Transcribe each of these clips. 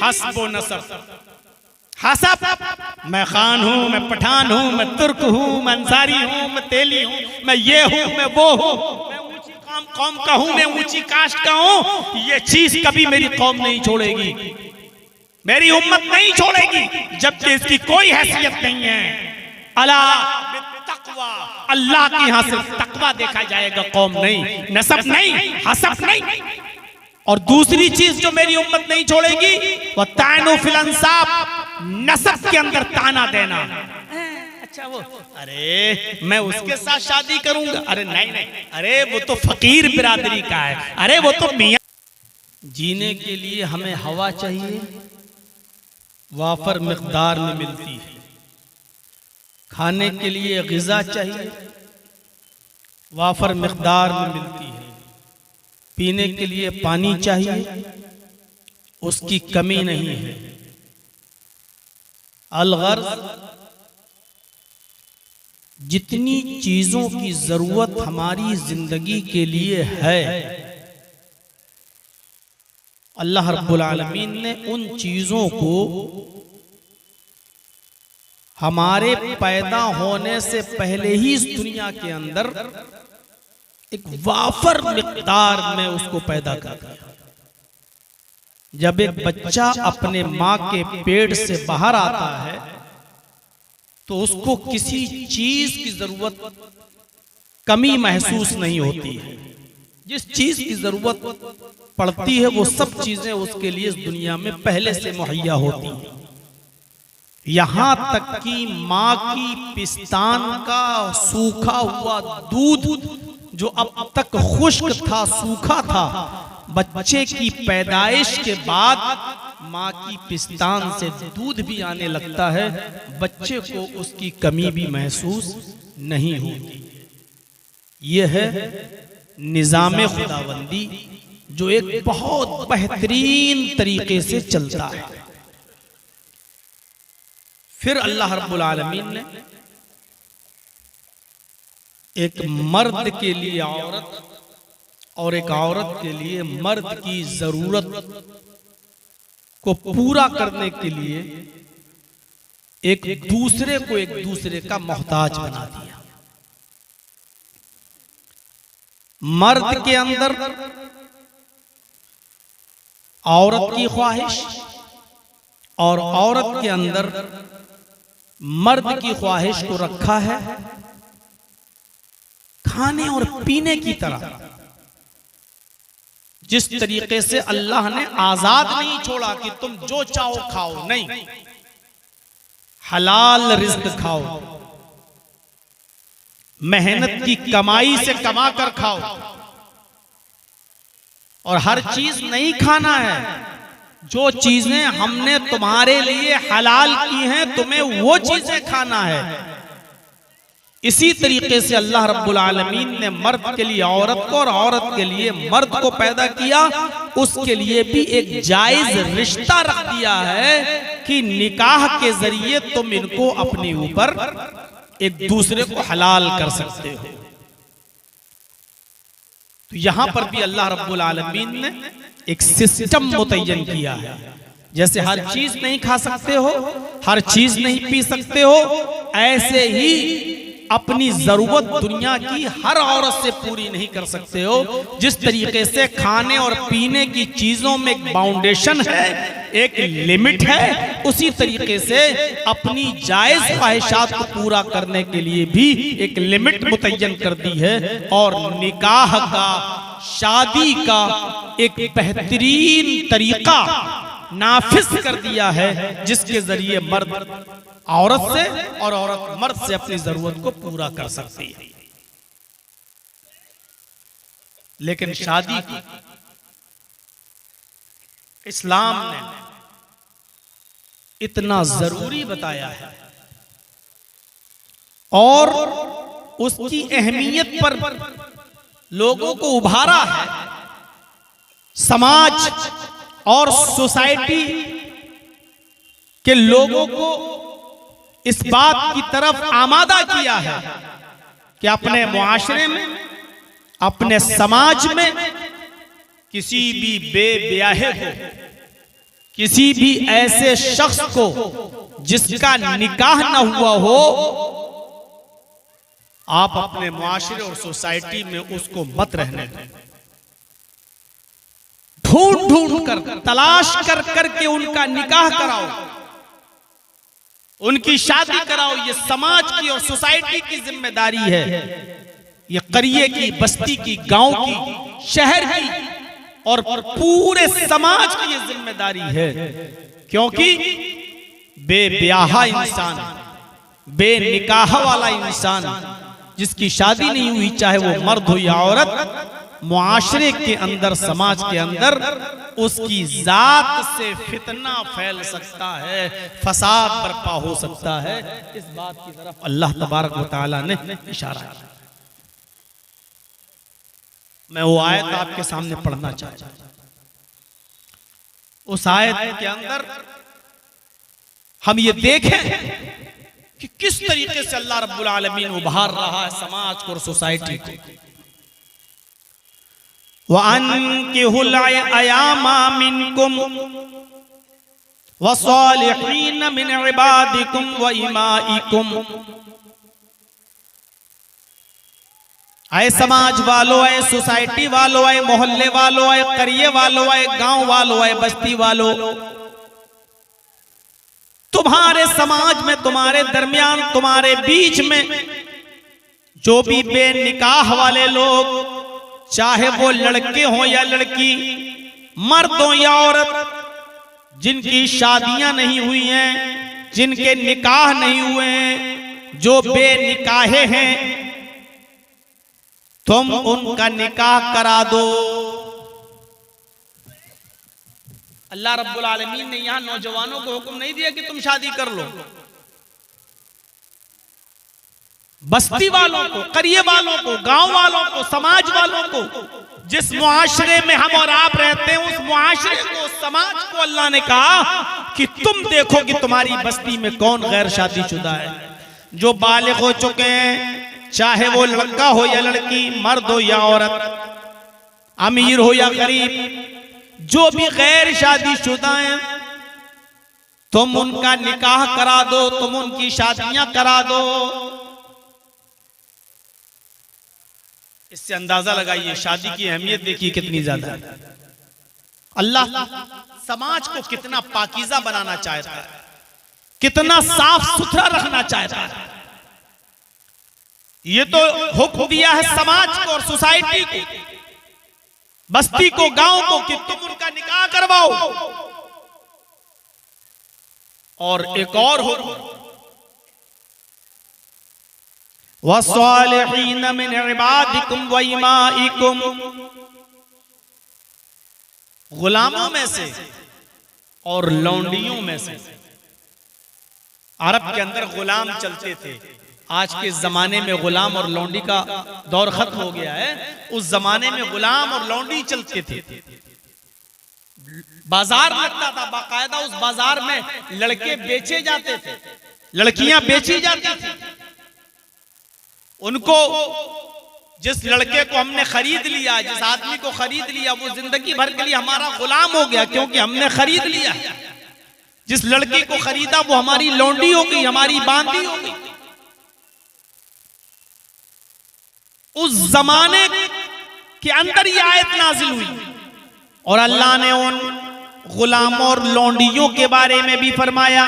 हस्बो नसब। हसब, मैं खान हूं, मैं पठान हूं, मैं तुर्क हूं, मैं अंसारी हूं, मैं तेली हूं, मैं ये हूं, मैं वो हूं, मैं ऊंची कौम का हूं, मैं ऊंची कास्ट का हूं, ये चीज कभी मेरी कौम नहीं छोड़ेगी, मेरी उम्मत नहीं छोड़ेगी, जबकि इसकी कोई हैसियत नहीं है। अला तकवा, अल्लाह के यहां सिर्फ तकवा देखा जाएगा, कौम नहीं, नसब नहीं, हसब नहीं। और दूसरी चीज जो मेरी उम्मत नहीं छोड़ेगी वह तानो फिल अंसाब, नसब के अंदर ताना देना। अच्छा वो, अरे मैं उसके साथ शादी करूंगा, अरे नहीं नहीं, अरे वो तो फकीर बिरादरी का है, अरे वो तो मियां। जीने के लिए हमें हवा चाहिए, वाफर मिकदार में मिलती है। खाने के लिए ग़िज़ा चाहिए, वाफर मिकदार में मिलती है। पीने के लिए पानी चाहिए, उसकी कमी नहीं है। अलगर्ज़, जितनी चीजों की जरूरत हमारी जिंदगी के लिए है, अल्लाह रब्बुल आलमीन ने उन चीजों को हमारे पैदा होने से पहले ही इस दुनिया के अंदर एक वाफर मिकदार में उसको पैदा कर दिया। जब एक बच्चा अपने माँ के पेट से बाहर आता है तो उसको किसी चीज की जरूरत कमी महसूस नहीं होती है। जिस चीज की जरूरत पड़ती है वो सब चीजें उसके लिए इस दुनिया में पहले से मुहैया होती हैं। यहां तक कि माँ की पिस्तान का सूखा हुआ दूध जो अब तक खुश्क था, सूखा था, बच्चे की पैदाइश के बाद माँ की पिस्तान से दूध भी आने लगता है, बच्चे को उसकी कमी भी महसूस नहीं होती। यह है निज़ामे खुदाबंदी जो एक बहुत बेहतरीन तरीके से चलता है। फिर अल्लाह रब्बुल आलमीन ने एक मर्द के लिए औरत और एक औरत के लिए मर्द की जरूरत को पूरा करने के लिए एक दूसरे का मोहताज बना दिया। मर्द के अंदर औरत की ख्वाहिश और औरत के अंदर मर्द की ख्वाहिश को रखा है खाने और पीने की तरह। जिस तरीके से अल्लाह ने आजाद नहीं छोड़ा कि तुम जो चाहो खाओ, नहीं, हलाल रिज्क खाओ, मेहनत की कमाई से कमा कर खाओ। और हर चीज नहीं खाना है, जो चीजें हमने तुम्हारे लिए हलाल की हैं तुम्हें वो चीजें खाना है। इसी तरीके से अल्लाह रब्बुल आलमीन ने मर्द के लिए औरत को और औरत के लिए मर्द को पैदा किया। उसके लिए भी एक जायज रिश्ता रख दिया है कि निकाह के जरिए तुम इनको अपने ऊपर एक दूसरे को हलाल कर सकते हो। तो यहां पर भी अल्लाह रब्बुल आलमीन ने एक सिस्टम मुतय्यन किया है। जैसे हर चीज नहीं खा सकते हो, हर चीज नहीं पी सकते हो, ऐसे ही अपनी जरूरत दुनिया की हर औरत से पूरी नहीं कर सकते हो। जिस तरीके से खाने और पीने की चीजों में एक बाउंडेशन है, एक लिमिट है, उसी तरीके से अपनी जायज ख्वाहिशात को पूरा करने के लिए भी एक लिमिट मुतय्यन कर दी है। और निकाह का, शादी का एक बेहतरीन तरीका नाफिज कर दिया है, जिसके जरिए मर्द औरत से और औरत मर्द से अपनी जरूरत को पूरा कर सकती है। लेकिन शादी को इस्लाम ने इतना जरूरी बताया है और उसकी अहमियत पर लोगों को उभारा है। समाज और सोसाइटी के लोगों को इस बात की तरफ आमादा किया है कि अपने मुआशरे में, अपने समाज में किसी भी बेब्याहे को किसी भी ऐसे शख्स को जिसका निकाह न हुआ हो, आप अपने मुआशरे और सोसाइटी में उसको मत रहने दें। ढूंढ ढूंढ कर, तलाश कर करके उनका निकाह कराओ, उनकी शादी कराओ। ये समाज की और सोसाइटी की जिम्मेदारी है। ये करिए की, बस्ती की, गांव की, शहर की और पूरे समाज की ये जिम्मेदारी है। क्योंकि बेब्याहा इंसान, बेनिकाह वाला इंसान जिसकी शादी नहीं हुई, चाहे वो मर्द हो या औरत, मुआशरे के अंदर, समाज के अंदर उसकी जात से फितना फैल सकता है, फसाद बर्पा हो सकता है। इस बात की तरफ अल्लाह तबारक व तआला ने इशारा किया। मैं वो आयत आपके सामने पढ़ना चाहता हूं। उस आयत के अंदर हम ये देखें कि किस तरीके से अल्लाह रब्बुल आलमीन उभार रहा है समाज को और सोसाइटी को। वअन्किहुल अयामा मिनकुम वस्सालिहीन मिन इबादिकुम व इमाइकुम। आए समाज वालों, आए सोसाइटी वालों, आए मोहल्ले वालों, आए करिए वालों, आए गांव वालों, आए बस्ती वालों, तुम्हारे समाज में, तुम्हारे दरमियान, तुम्हारे बीच में जो भी बेनिकाह वाले लोग, चाहे वो लड़के हों या लड़की, मर्द हो या औरत, जिनकी शादियां नहीं हुई हैं, जिनके निकाह नहीं हुए हैं, जो बेनिकाहे हैं, तुम उनका निकाह करा दो। अल्लाह रब्बुल आलमीन ने यहां नौजवानों को हुक्म नहीं दिया कि तुम शादी कर लो। बस्ती वालों को, करिए वालों को, गांव वालों को, समाज वालों को, जिस मुआशरे में हम और आप रहते हैं, उस मुआशरे को, समाज को अल्लाह ने कहा कि तुम देखो कि तुम्हारी बस्ती में कौन गैर शादीशुदा है, जो बालिग हो चुके हैं, चाहे वो लड़का हो या लड़की, मर्द हो या औरत, अमीर हो या गरीब, जो भी गैर शादीशुदा हैं, तुम उनका निकाह करा दो, तुम उनकी शादियां करा दो। इससे अंदाजा लगाइए शादी की अहमियत देखिए कितनी ज्यादा है। अल्लाह समाज को कितना पाकीज़ा बनाना चाहता है, कितना साफ सुथरा रखना चाहता है। ये तो हुक्म दिया है समाज को और सोसाइटी को, बस्ती को, गांव को, कि तुम उनका निकाह करवाओ। और एक और हुक्म, वस्सालिहीन मिन इबादिकुम व इमाइकुम, गुलामों में से और लौंडियों में से। अरब के अंदर गुलाम चलते थे। आज के जमाने में गुलाम और लौंडी का दौर खत्म हो गया है। उस जमाने में गुलाम और लौंडी चलते थे। बाजार लगता था बाकायदा, उस बाजार में लड़के बेचे जाते थे, लड़कियां बेची जाती थी। उनको, जिस लड़के को हमने खरीद लिया, जिस आदमी को खरीद लिया, वो जिंदगी भर के लिए हमारा गुलाम हो गया, क्योंकि हमने खरीद लिया। जिस लड़की को खरीदा वो हमारी लौंडी हो गई, हमारी बांदी हो गई। उस जमाने के अंदर ये आयत नाजिल हुई और अल्लाह ने उन गुलामों और लौंडियों के बारे में भी फरमाया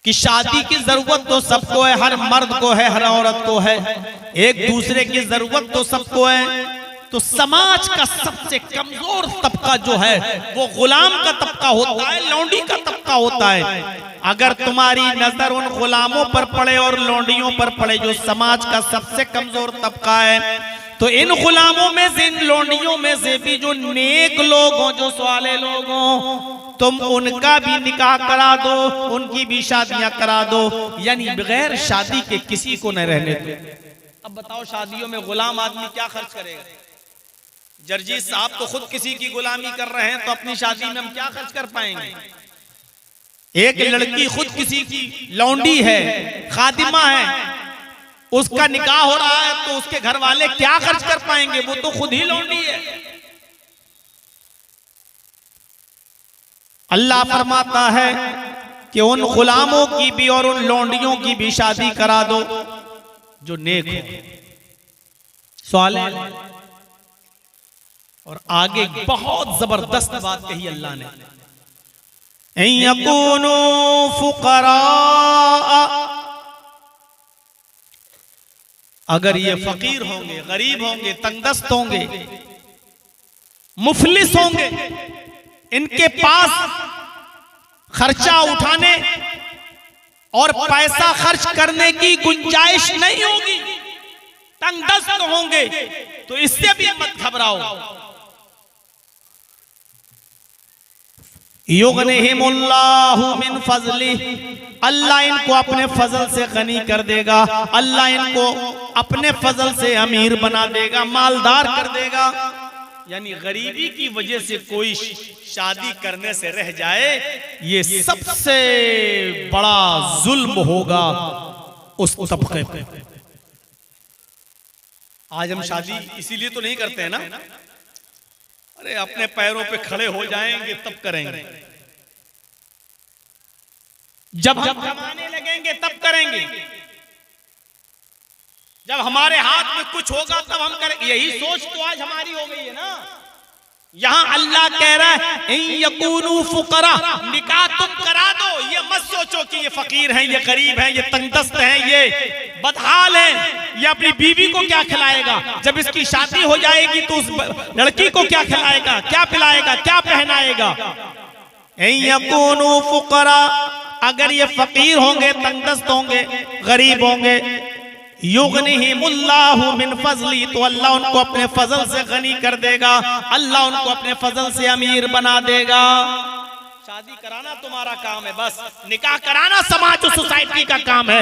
कि शादी की जरूरत तो सबको है, हर मर्द को है, हर औरत को है, एक दूसरे की जरूरत तो सबको है। तो समाज का सबसे कमजोर तबका जो है वो गुलाम का तबका होता है, लौंडी का तबका होता है। अगर तुम्हारी नजर उन गुलामों पर पड़े और लौंडियों पर पड़े, जो समाज का सबसे कमजोर तबका है, तो इन गुलामों में से, इन लौंडियों में से भी जो नेक लोग हों, जो साले लोग हों, तुम उनका भी निकाह करा दो, उनकी भी शादियां करा दो, यानी बगैर शादी के किसी को न रहने दो। अब बताओ शादियों में गुलाम आदमी क्या खर्च करेगा? जर्जी साहब तो खुद किसी की गुलामी कर रहे हैं, तो अपनी शादी में हम क्या खर्च कर पाएंगे? एक लड़की खुद किसी की लौंडी है, खादिमा है, उसका निकाह हो रहा है, तो उसके घर वाले क्या खर्च कर पाएंगे? वो तो खुद ही लौंडी है। अल्लाह फरमाता है कि उन गुलामों की भी और उन लौंडियों की भी शादी करा दो जो नेक हो। सवाल है, और आगे बहुत जबरदस्त बात कही अल्लाह ने, यकूनु फुकरा, अगर ये फकीर होंगे, गरीब होंगे, तंगदस्त होंगे, मुफलिस होंगे, इनके पास खर्चा उठाने और पैसा खर्च करने की गुंजाइश नहीं होगी, तंगदस्त होंगे, तो इससे भी मत घबराओ। युगनिहिमुल्लाहु मिन फज़ली, अल्लाह इनको अपने फजल से गनी कर देगा, अल्लाह इनको अपने फजल से अमीर बना देगा, मालदार कर देगा। यानी गरीबी की वजह से कोई शादी करने से रह जाए, ये सबसे बड़ा जुल्म होगा उस तबके पे। आज हम शादी इसीलिए तो नहीं करते हैं ना, अरे अपने पैरों पे खड़े हो जाएंगे तब करेंगे, जब हम कमाने लगेंगे तब करेंगे, जब हमारे हाथ में कुछ होगा तब हम करेंगे। यही सोच तो आज हमारी हो गई है ना। यहां अल्लाह कह रहा है यकूनु फुकरा, निकाह तुम करा दो, ये मत सोचो कि ये फकीर हैं, ये गरीब हैं, ये तंगदस्त हैं, ये बदहाल हैं, ये अपनी बीवी को क्या खिलाएगा, जब इसकी शादी हो जाएगी तो उस लड़की को क्या खिलाएगा, क्या पिलाएगा, क्या पहनाएगा। यकूनु फुकरा, अगर ये फकीर होंगे, तंगदस्त होंगे, गरीब होंगे, युगनिहिमुल्लाहु मिन फज़ली, तो अल्लाह उनको अपने फजल से गनी कर देगा, अल्लाह उनको अपने फजल से अमीर बना देगा। शादी कराना तुम्हारा काम है, बस निकाह कराना समाज और सोसाइटी का काम है,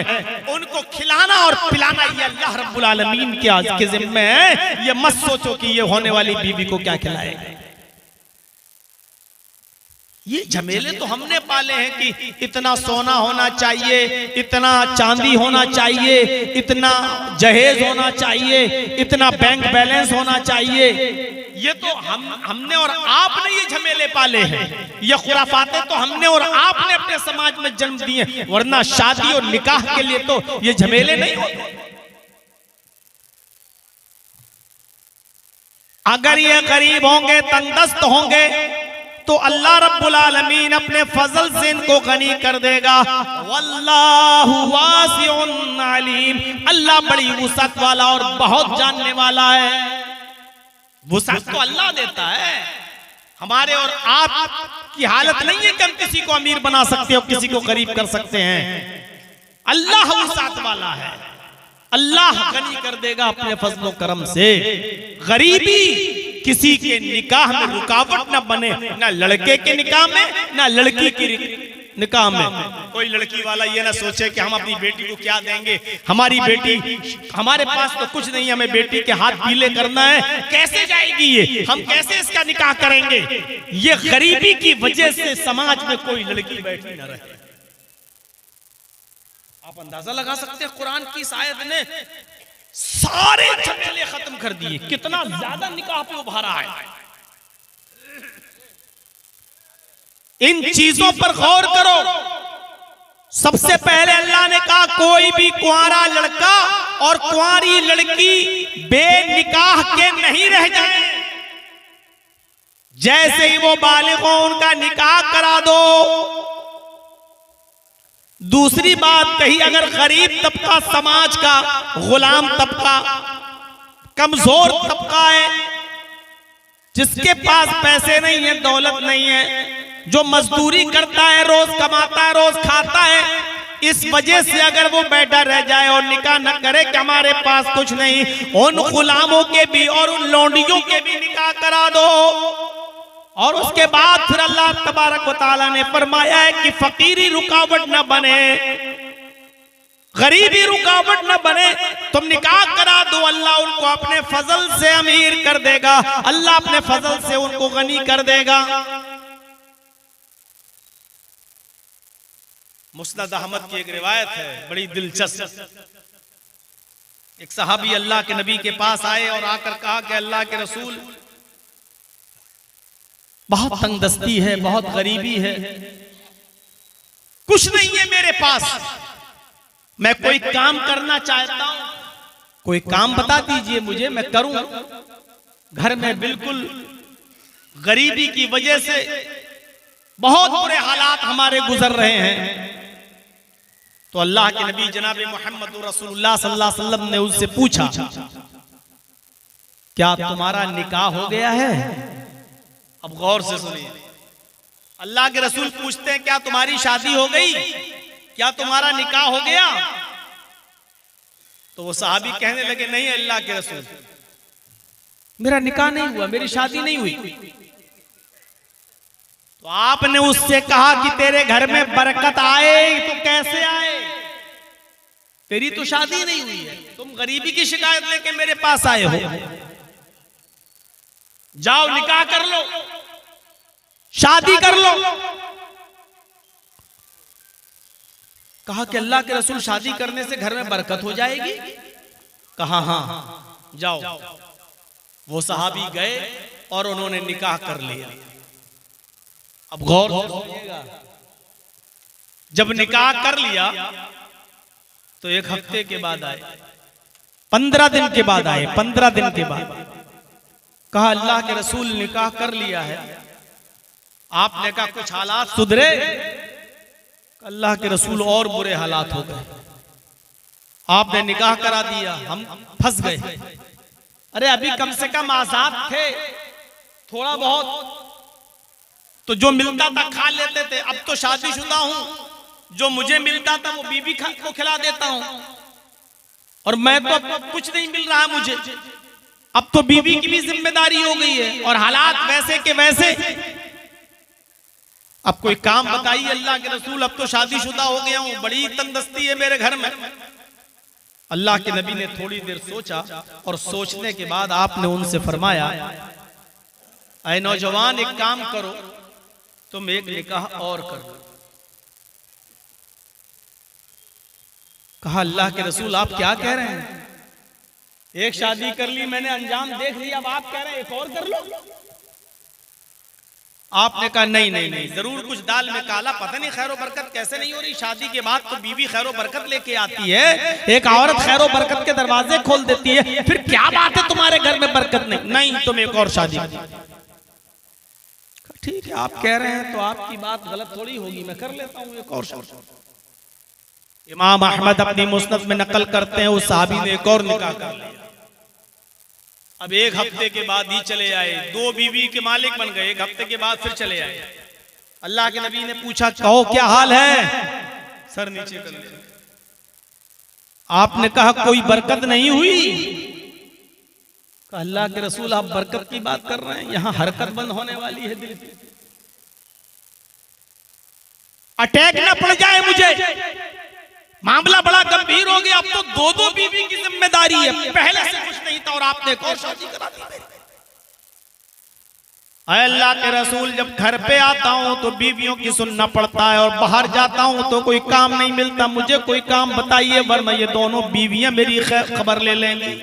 उनको खिलाना और पिलाना ये अल्लाह रब्बुल आलमीन के जिम्मे है। ये मत सोचो कि ये होने वाली बीवी को क्या खिलाएगा। ये झमेले तो हमने पाले हैं कि इतना सोना होना चाहिए, इतना चांदी होना चाहिए, इतना जहेज होना चाहिए, इतना बैंक बैलेंस होना चाहिए। ये तो हमने और आपने ये झमेले पाले हैं, ये खुराफातें तो हमने और आपने अपने समाज में जन्म दिए, वरना शादी और निकाह के लिए तो ये झमेले नहीं होते। अगर ये गरीब होंगे, तंगदस्त होंगे, तो अल्लाह रब्बुल आलमीन अपने फजल से इनको गनी कर देगा। वल्लाहु वासिउन अलीम, अल्लाह बड़ी वुसअत वाला और बहुत जानने वाला है। वुसअत तो अल्लाह देता है, हमारे और आप की हालत नहीं है कि हम किसी को अमीर बना सकते हो, किसी को गरीब कर सकते हैं। अल्लाह वुसअत वाला है, अल्लाह गनी कर देगा अपने फजलो करम से। गरीबी किसी के निकाह में रुकावट ना बने, ना लड़के के निकाह में, ना लड़की की निकाह में। कोई लड़की वाला ये ना सोचे कि हम अपनी बेटी को क्या देंगे, हमारी बेटी, हमारे पास तो कुछ नहीं, हमें बेटी के हाथ पीले करना है, कैसे जाएगी ये, हम कैसे इसका निकाह करेंगे। ये गरीबी की वजह से समाज में कोई लड़की बैठी ना रहे। आप अंदाजा लगा सकते हैं, कुरान की इस आयत ने सारे झमेले खत्म कर दिए, कितना ज्यादा निकाह पे उभारा है। इन चीजों पर गौर करो। सबसे पहले अल्लाह ने कहा कोई भी कुंवारा लड़का और कुंवारी लड़की बेनिकाह के नहीं रह जाए, जैसे ही वो बालिग हो उनका निकाह करा दो। दूसरी बात कही, अगर गरीब तबका समाज का, गुलाम तबका, कमजोर तबका है, जिसके पास पैसे नहीं है, दौलत नहीं है, जो मजदूरी करता है, रोज कमाता है, रोज खाता है, इस वजह से अगर वो बैठा रह जाए और निकाह न करे कि हमारे पास कुछ नहीं, उन गुलामों के भी और उन लौंडियों के भी निकाह करा दो। और उसके बाद फिर अल्लाह तबारक व तआला ने फरमाया है कि फकीरी रुकावट न बने, गरीबी रुकावट न बने, तुम निकाह करा दो, अल्लाह उनको अपने फजल से अमीर कर देगा, अल्लाह अपने फजल से उनको गनी कर देगा। मुस्नद अहमद की एक रिवायत है बड़ी दिलचस्प। एक सहाबी अल्लाह के नबी के पास आए और आकर कहा कि अल्लाह के रसूल, बहुत तंगदस्ती है, बहुत गरीबी है, कुछ नहीं है मेरे पास, मैं कोई काम करना चाहता हूं, कोई काम बता दीजिए मुझे, मैं करूं। घर में बिल्कुल गरीबी की वजह से बहुत बुरे हालात हमारे गुजर रहे हैं। तो अल्लाह के नबी जनाब मोहम्मद रसूलुल्लाह सल्लल्लाहु अलैहि वसल्लम ने उससे पूछा, क्या तुम्हारा निकाह हो गया है? अब गौर से सुनिए, अल्लाह के रसूल पूछते हैं क्या तुम्हारी शादी हो गई, क्या तुम्हारा निकाह हो गया? तो वो सहाबी कहने लगे, नहीं अल्लाह के रसूल, मेरा निकाह नहीं हुआ, मेरी शादी नहीं हुई। तो आपने उससे कहा कि तेरे घर में बरकत आए तो कैसे आए, तेरी तो शादी नहीं हुई है, तुम गरीबी की शिकायत लेके मेरे पास आए हो, जाओ निकाह कर लो, शादी कर लो। कहा कि अल्लाह के रसूल शादी करने से घर में बरकत हो जाएगी? कहा हाँ जाओ। वो सहाबी गए और उन्होंने निकाह कर लिया। अब गौर सुनिएगा, जब निकाह कर लिया तो एक हफ्ते के बाद आए, 15 दिन के बाद आए, 15 दिन के बाद कहा अल्लाह के रसूल निकाह कर लिया है। आपने कहा कुछ हालात सुधरे? अल्लाह के रसूल और बुरे हालात हो गए, आपने निकाह करा दिया, हम फंस गए। अरे अभी कम से कम आजाद थे, थोड़ा बहुत तो जो मिलता था खा लेते थे, अब तो शादीशुदा हूं, जो मुझे मिलता था वो बीवी को खिला देता हूं, और मैं तो कुछ नहीं मिल रहा मुझे, अब तो बीवी की भी जिम्मेदारी हो गई है और हालात वैसे के वैसे। अब कोई काम बताइए अल्लाह के रसूल, अब तो शादीशुदा हो गया हूं, बड़ी तंगदस्ती है मेरे घर में। अल्लाह के नबी ने थोड़ी देर सोचा और सोचने के बाद आपने उनसे फरमाया, ऐ नौजवान एक काम करो, तुम एक निकाह और करो। कहा अल्लाह के रसूल आप क्या कह रहे हैं, एक शादी कर ली मैंने, अंजाम देख लिया, अब आप कह रहे हैं एक और कर लो। आपने कहा नहीं नहीं नहीं, जरूर कुछ दाल में काला, पता नहीं खैरो बरकत कैसे नहीं हो रही, शादी के बाद तो बीवी खैरो बरकत लेके आती है, एक औरत खैरो बरकत के दरवाजे खोल देती है, फिर क्या बात है तुम्हारे घर में बरकत नहीं? नहीं तुम एक और शादी। ठीक है आप कह रहे हैं तो आपकी बात गलत थोड़ी होगी, मैं कर लेता हूं एक और शादी। इमाम अहमद अपनी मुस्नद में नकल करते हैं उस साहबी ने एक और निकाह कर लिया। अब एक हफ्ते के बाद ही चले आए, 2 बीवी के मालिक बन गए, एक हफ्ते के बाद फिर चले आए। अल्लाह के नबी ने पूछा कहो क्या हाल है, सर नीचे कर लिया। आपने कहा कोई बरकत नहीं हुई? अल्लाह के रसूल आप बरकत की बात कर रहे हैं, यहां हरकत बंद होने वाली है, दिल की अटैक ना पड़ जाए मुझे, मामला बड़ा गंभीर हो गया, अब तो 2-2 बीवी की जिम्मेदारी है, पहले से कुछ नहीं था और आपने एक और शादी करा दी। अल्लाह के रसूल जब घर पे आता हूं तो बीवियों की सुनना पड़ता है, और बाहर जाता हूं तो कोई काम नहीं मिलता, मुझे कोई काम बताइए वरना ये दोनों बीवियां मेरी खबर ले लेंगी।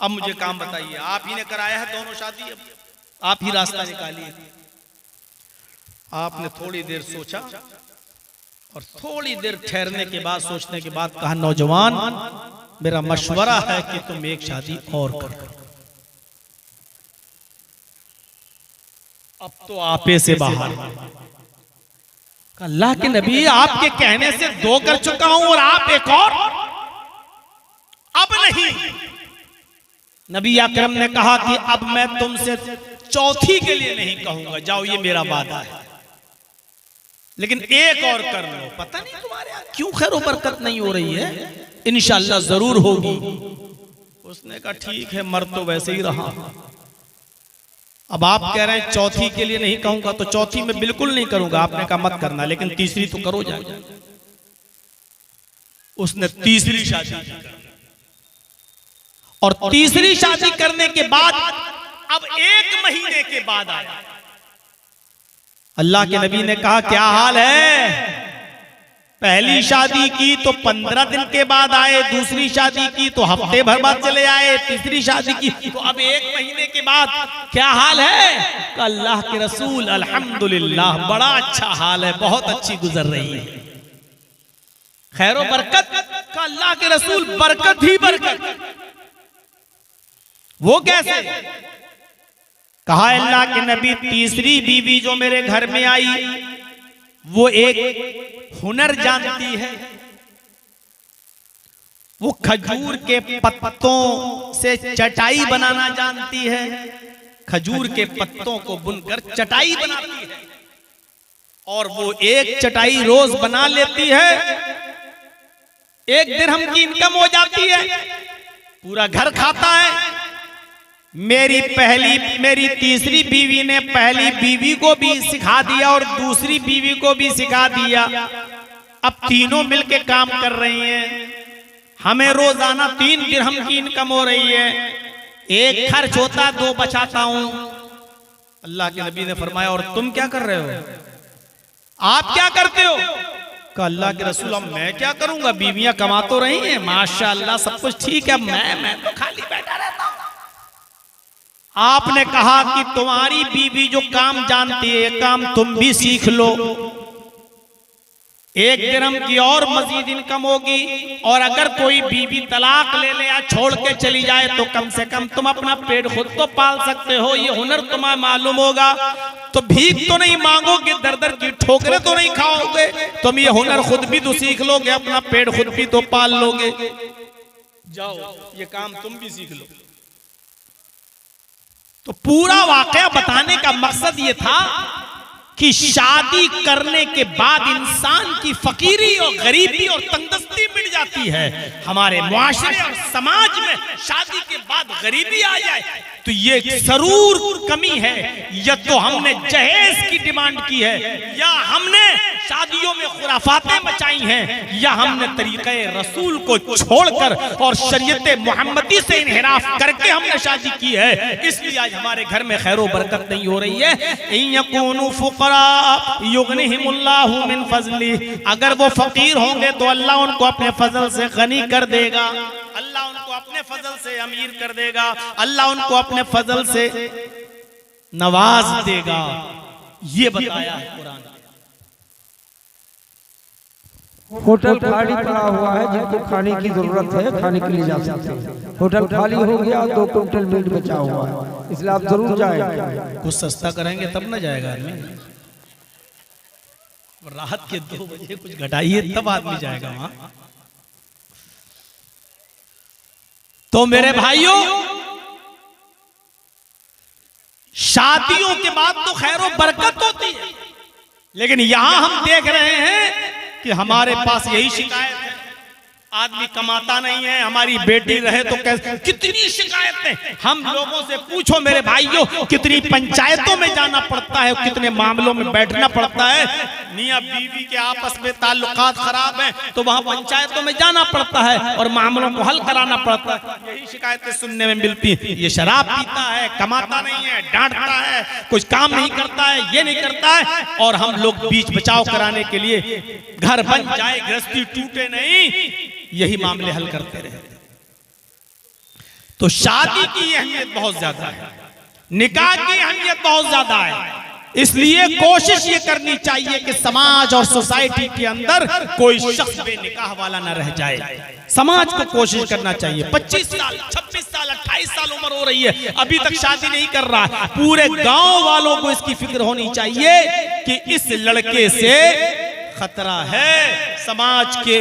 अब मुझे काम बताइए, आप ही ने कराया है दोनों शादी, आप ही रास्ता निकालिए। आपने थोड़ी देर सोचा और थोड़ी देर ठहरने के बाद, सोचने के बाद कहा नौजवान मेरा मशवरा है कि तुम एक शादी और करो। अब तो आपे से बाहर। अल्लाह के नबी आपके कहने से 2 कर चुका हूं और आप एक और? अब नहीं। नबी अकरम ने कहा कि अब मैं तुमसे चौथी के लिए नहीं कहूंगा, जाओ ये मेरा वादा है, लेकिन एक और कर लो, पता नहीं तुम्हारे यहाँ क्यों खैरो बरकत नहीं हो रही है, इंशाअल्लाह जरूर होगी। उसने कहा ठीक है, मर तो वैसे ही रहा, अब आप कह रहे हैं चौथी के लिए नहीं कहूंगा, तो चौथी में बिल्कुल नहीं करूंगा। आपने कहा मत करना, लेकिन तीसरी तो करो जाए। उसने तीसरी शादी की, और तीसरी शादी करने के बाद अब 1 महीने के बाद आया। अल्लाह के नबी ने कहा क्या हाल है? पहली शादी की तो 15 दिन के बाद आए, दूसरी शादी की तो हफ्ते भर बाद चले आए, तीसरी शादी की तो अब 1 महीने के बाद क्या हाल है? अल्लाह के रसूल अल्हम्दुलिल्लाह बड़ा अच्छा हाल है, बहुत अच्छी गुजर रही है, खैरो बरकत का। अल्लाह के रसूल बरकत ही बरकत। वो कैसे? कहा अल्लाह के नबी तीसरी बीवी जो मेरे घर में आई वो एक हुनर जानती है, वो खजूर के पत्तों से चटाई बनाना जानती है, खजूर के पत्तों को बुनकर चटाई बनाती है और वो एक चटाई रोज बना लेती है, 1 दिरहम की इनकम हो जाती है, पूरा घर खाता है। मेरी तीसरी बीवी ने पहली बीवी को भी सिखा दिया और दूसरी बीवी को भी सिखा दिया। अब तीनों मिलके काम कर रही हैं, हमें रोजाना 3 दिरहम की इनकम हो रही है, 1 खर्च होता 2 बचाता हूं। अल्लाह के नबी ने फरमाया और तुम क्या कर रहे हो? आप क्या करते हो? कहा अल्लाह के रसूल अब मैं क्या करूंगा, बीवियां कमा तो रही हैं माशाअल्लाह सब कुछ ठीक है, मैं तो खाली बैठा रहता हूं। आपने कहा कि तुम्हारी बीवी जो काम जानती है काम तुम भी सीख लो, 1 दिरहम की और मजीद इनकम होगी, और अगर कोई बीवी तलाक ले ले या छोड़ के चली जाए तो कम से कम तुम अपना पेट खुद तो पाल सकते हो, ये हुनर तुम्हें मालूम होगा, तो भीख तो नहीं मांगोगे, दर दर की ठोकरें तो नहीं खाओगे, तुम ये हुनर खुद भी तो सीख लोगे, अपना पेट खुद भी तो पाल लोगे, जाओ ये काम तुम भी सीख लो। तो पूरा वाकया बताने का मकसद ये था कि शादी करने के बाद इंसान की फकीरी और गरीबी और तंगदस्ती मिट जाती है। हमारे मुआशरे और समाज में शादी के बाद गरीबी आ जाए तो ये जरूर कमी है, या तो हमने जहेज की डिमांड की है, या हमने शादियों में खुराफातें मचाई हैं, या हमने तरीक़े रसूल को छोड़कर और शरीयत मुहम्मदी से इन्हिराफ करके हमने शादी की है, इसलिए आज हमारे घर में खैर व बरकत नहीं हो रही है। इन यकूनु फुक़रा युग़निहिमुल्लाहु मिन फ़ज़ली, अगर वो फकीर होंगे तो अल्लाह उनको अपने फजल से गनी कर देगा, अल्लाह उनको अपने फजल से अमीर कर देगा, अल्लाह उनको अपने फजल से नवाज देगा, ये बताया है कुरान। होटल खाली पड़ा हुआ है, जिनको खाने की जरूरत है खाने के लिए जा सकते हैं। होटल खाली हो गया, 2 क्विंटल मीट बचा हुआ है, इसलिए आप जरूर जाएं। कुछ सस्ता करेंगे तब ना जाएगा आदमी, रात के 2 बजे कुछ घटाइए तब आदमी जाएगा वहां। तो मेरे भाइयों, शादियों के बाद तो खैर व बरकत होती है, लेकिन यहां हम देख रहे हैं कि हमारे पास यही शिकायत है, आदमी कमाता नहीं है, हमारी बेटी रहे तो कैसे, कितनी शिकायतें। हम लोगों से पूछो मेरे भाइयों, कितनी पंचायतों में जाना पड़ता है, कितने मामलों में बैठना पड़ता है, मियां बीवी के आपस में ताल्लुकात खराब हैं तो वहां पंचायतों में जाना पड़ता है और मामलों को हल कराना पड़ता है, यही शिकायतें सुनने में मिलती हैं। ये शराब पीता है, कमाता नहीं है, डांटता है, कुछ काम नहीं करता है, ये नहीं करता है, और हम लोग बीच बचाव कराने के लिए घर बन जाए गृहस्थी टूटे नहीं, यही मामले हल करते रहे। तो शादी की अहमियत बहुत ज्यादा है, निकाह की अहमियत बहुत ज्यादा है, इसलिए कोशिश ये करनी चाहिए कि समाज और सोसाइटी के अंदर कोई शख्स बेनिकाह वाला न रह जाए। समाज को कोशिश करना चाहिए, 25 साल 26 साल 28 साल उम्र हो रही है, अभी तक शादी नहीं कर रहा, पूरे गांव वालों को इसकी फिक्र होनी चाहिए कि इस लड़के से खतरा है, समाज के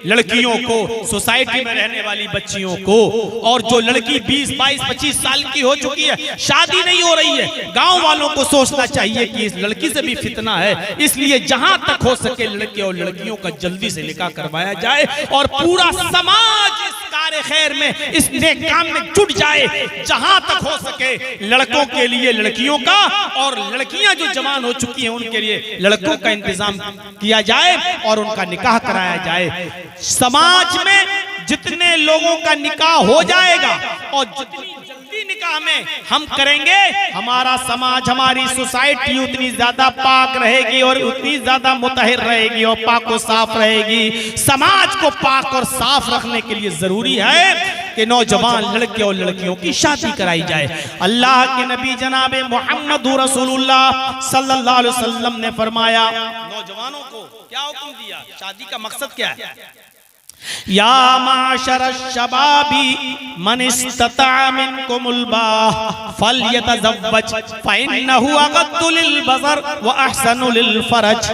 लड़कियों को, सोसाइटी में रहने वाली बच्चियों को, और जो लड़की 20, 22, 25 साल की हो चुकी है, शादी नहीं हो रही है, गांव वालों को सोचना चाहिए कि इस लड़की से भी फितना है, इसलिए जहां तक हो सके लड़के और लड़कियों का जल्दी से निकाह करवाया जाए और पूरा समाज इस कार्य खैर में, इस नेक काम में जुट जाए। जहां तक हो सके लड़कों के लिए लड़कियों का, और लड़कियां जो जवान हो चुकी हैं उनके लिए लड़कों का इंतजाम किया जाए और उनका निकाह कराया जाए। समाज में जितने लोगों का निकाह हो जाएगा और जितनी जल्दी निकाह में हम करेंगे, हमारा समाज, हमारी सोसाइटी उतनी ज्यादा पाक रहेगी और उतनी ज्यादा मुतहर रहेगी और पाक और साफ रहेगी। समाज को पाक और साफ रखने के लिए जरूरी है कि नौजवान लड़के और लड़कियों की शादी कराई जाए। अल्लाह के नबी जनाबे मोहम्मद रसूलुल्लाह सल्लल्लाहु अलैहि वसल्लम ने फरमाया, नौजवानों को क्या हुक्म दिया, शादी का मकसद क्या है? या माशर शबाबी मन इस्तता मिनकुमुल बाह फलयतज़व्वज फइन्नहु अगद्दु लिलबसर व अहसनु लिलफरज।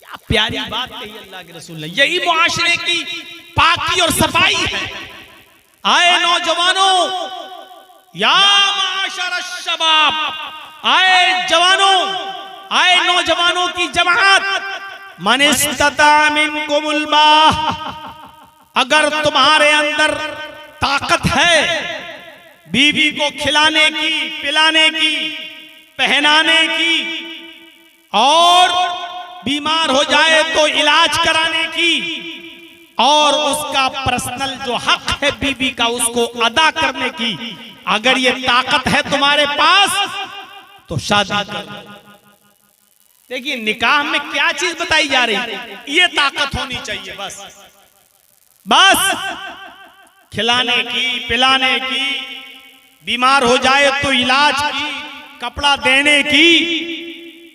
क्या प्यारी बात कही अल्लाह के रसूल ने। यही मुआशरे की पाकी और सफाई है। आए नौजवानों, या माशर शबाब, आए जवानों, आए नौजवानों की जमात, मन इस्तता मिनकुमुल बाह, अगर तुम्हारे अंदर ताकत है बीवी को खिलाने की, पिलाने की, पहनाने की और बीमार हो जाए तो इलाज कराने की और उसका पर्सनल जो हक है बीवी का उसको अदा करने की, अगर ये ताकत है तुम्हारे पास तो शादी कर। देखिए निकाह में क्या चीज बताई जा रही है, ये ताकत होनी चाहिए। बस बस खिलाने की, पिलाने की, बीमार हो जाए तो इलाज की, कपड़ा देने की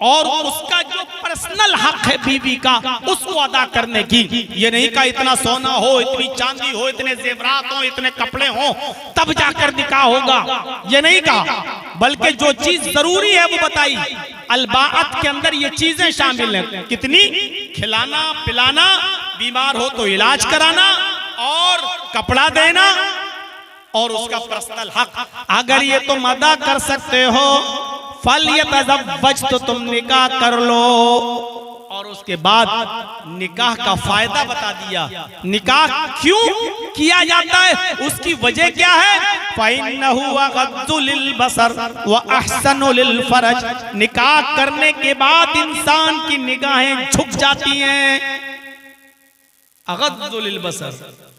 और उसका जो पर्सनल हक है बीवी का उसको अदा करने की। ये नहीं कहा इतना सोना हो, इतनी चांदी हो, इतने जेवरात हो, इतने कपड़े हो तब जाकर निकाह होगा, ये नहीं कहा, बल्कि जो चीज जरूरी है वो बताई। अलबाअत के अंदर ये चीजें शामिल हैं, कितनी? खिलाना, पिलाना, बीमार हो तो इलाज कराना और कपड़ा देना और उसका पर्सनल हक। अगर ये तुम अदा कर सकते हो फलयतज़व्वज, तो तुम निकाह कर लो। और उसके बाद निकाह का फायदा बता दिया, निकाह क्यों किया जाता है, उसकी वजह क्या है। फ़इन्नहु अग़द्दु लिलबसर व अहसनु लिलफरज, निकाह करने के बाद इंसान की निगाहें झुक जाती हैं। अग़द्दु लिलबसर,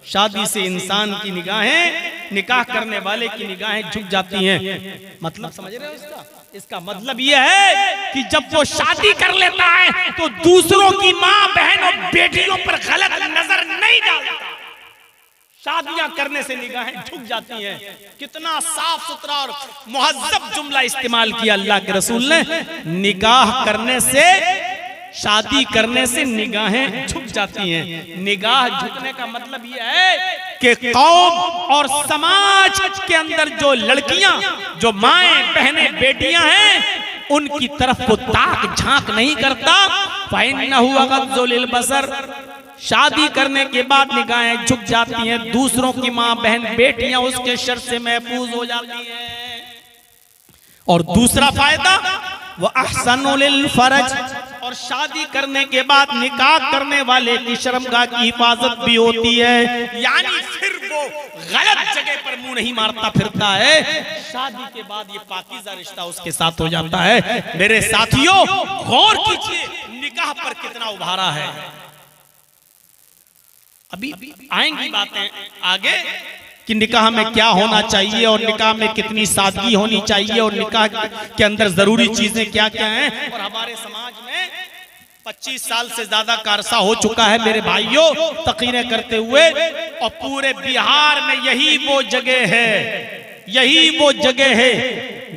शादी से इंसान की निगाहें, निकाह करने वाले की निगाहें झुक जाती हैं। मतलब समझ रहे हो इसका? इसका मतलब यह है कि जब वो शादी कर लेता है तो दूसरों की माँ, बहन और बेटियों पर गलत नजर नहीं डालता। शादियां करने से निगाहें झुक जाती हैं। कितना साफ सुथरा और मुहज्जब जुमला इस्तेमाल किया अल्लाह के रसूल ने। निकाह करने से, शादी करने से निगाहें झुक जाती हैं। निगाह झुकने का मतलब यह है कि कौम और समाज के अंदर जो लड़कियां, जो माएं, बहनें, बेटियां हैं उनकी तरफ वो ताक झांक नहीं करता। फ़इन्नहु अग़द्दु लिलबसर, शादी करने के बाद निगाहें झुक जाती हैं, दूसरों की माँ, बहन, बेटियां उसके शर से महफूज हो जाती हैं। और दूसरा फायदा वो अहसनु लिलफरज, और शादी करने के बाद निकाह करने वाले की शर्मगाह की हिफाजत भी होती है, यानी फिर वो गलत जगह पर मुंह नहीं मारता फिरता है। शादी के बाद ये पाकीज़ा रिश्ता उसके साथ हो जाता है। मेरे साथियों गौर कीजिए निकाह पर कितना उभारा है। अभी आएंगी बातें आगे कि निकाह में क्या होना चाहिए और निकाह में कितनी सादगी होनी चाहिए और निकाह के अंदर जरूरी चीजें क्या क्या हैं। और हमारे समाज में 25 साल से ज्यादा का अरसा हो चुका है मेरे भाइयों तकरीरें करते हुए, और पूरे बिहार में यही वो जगह है, यही वो जगह है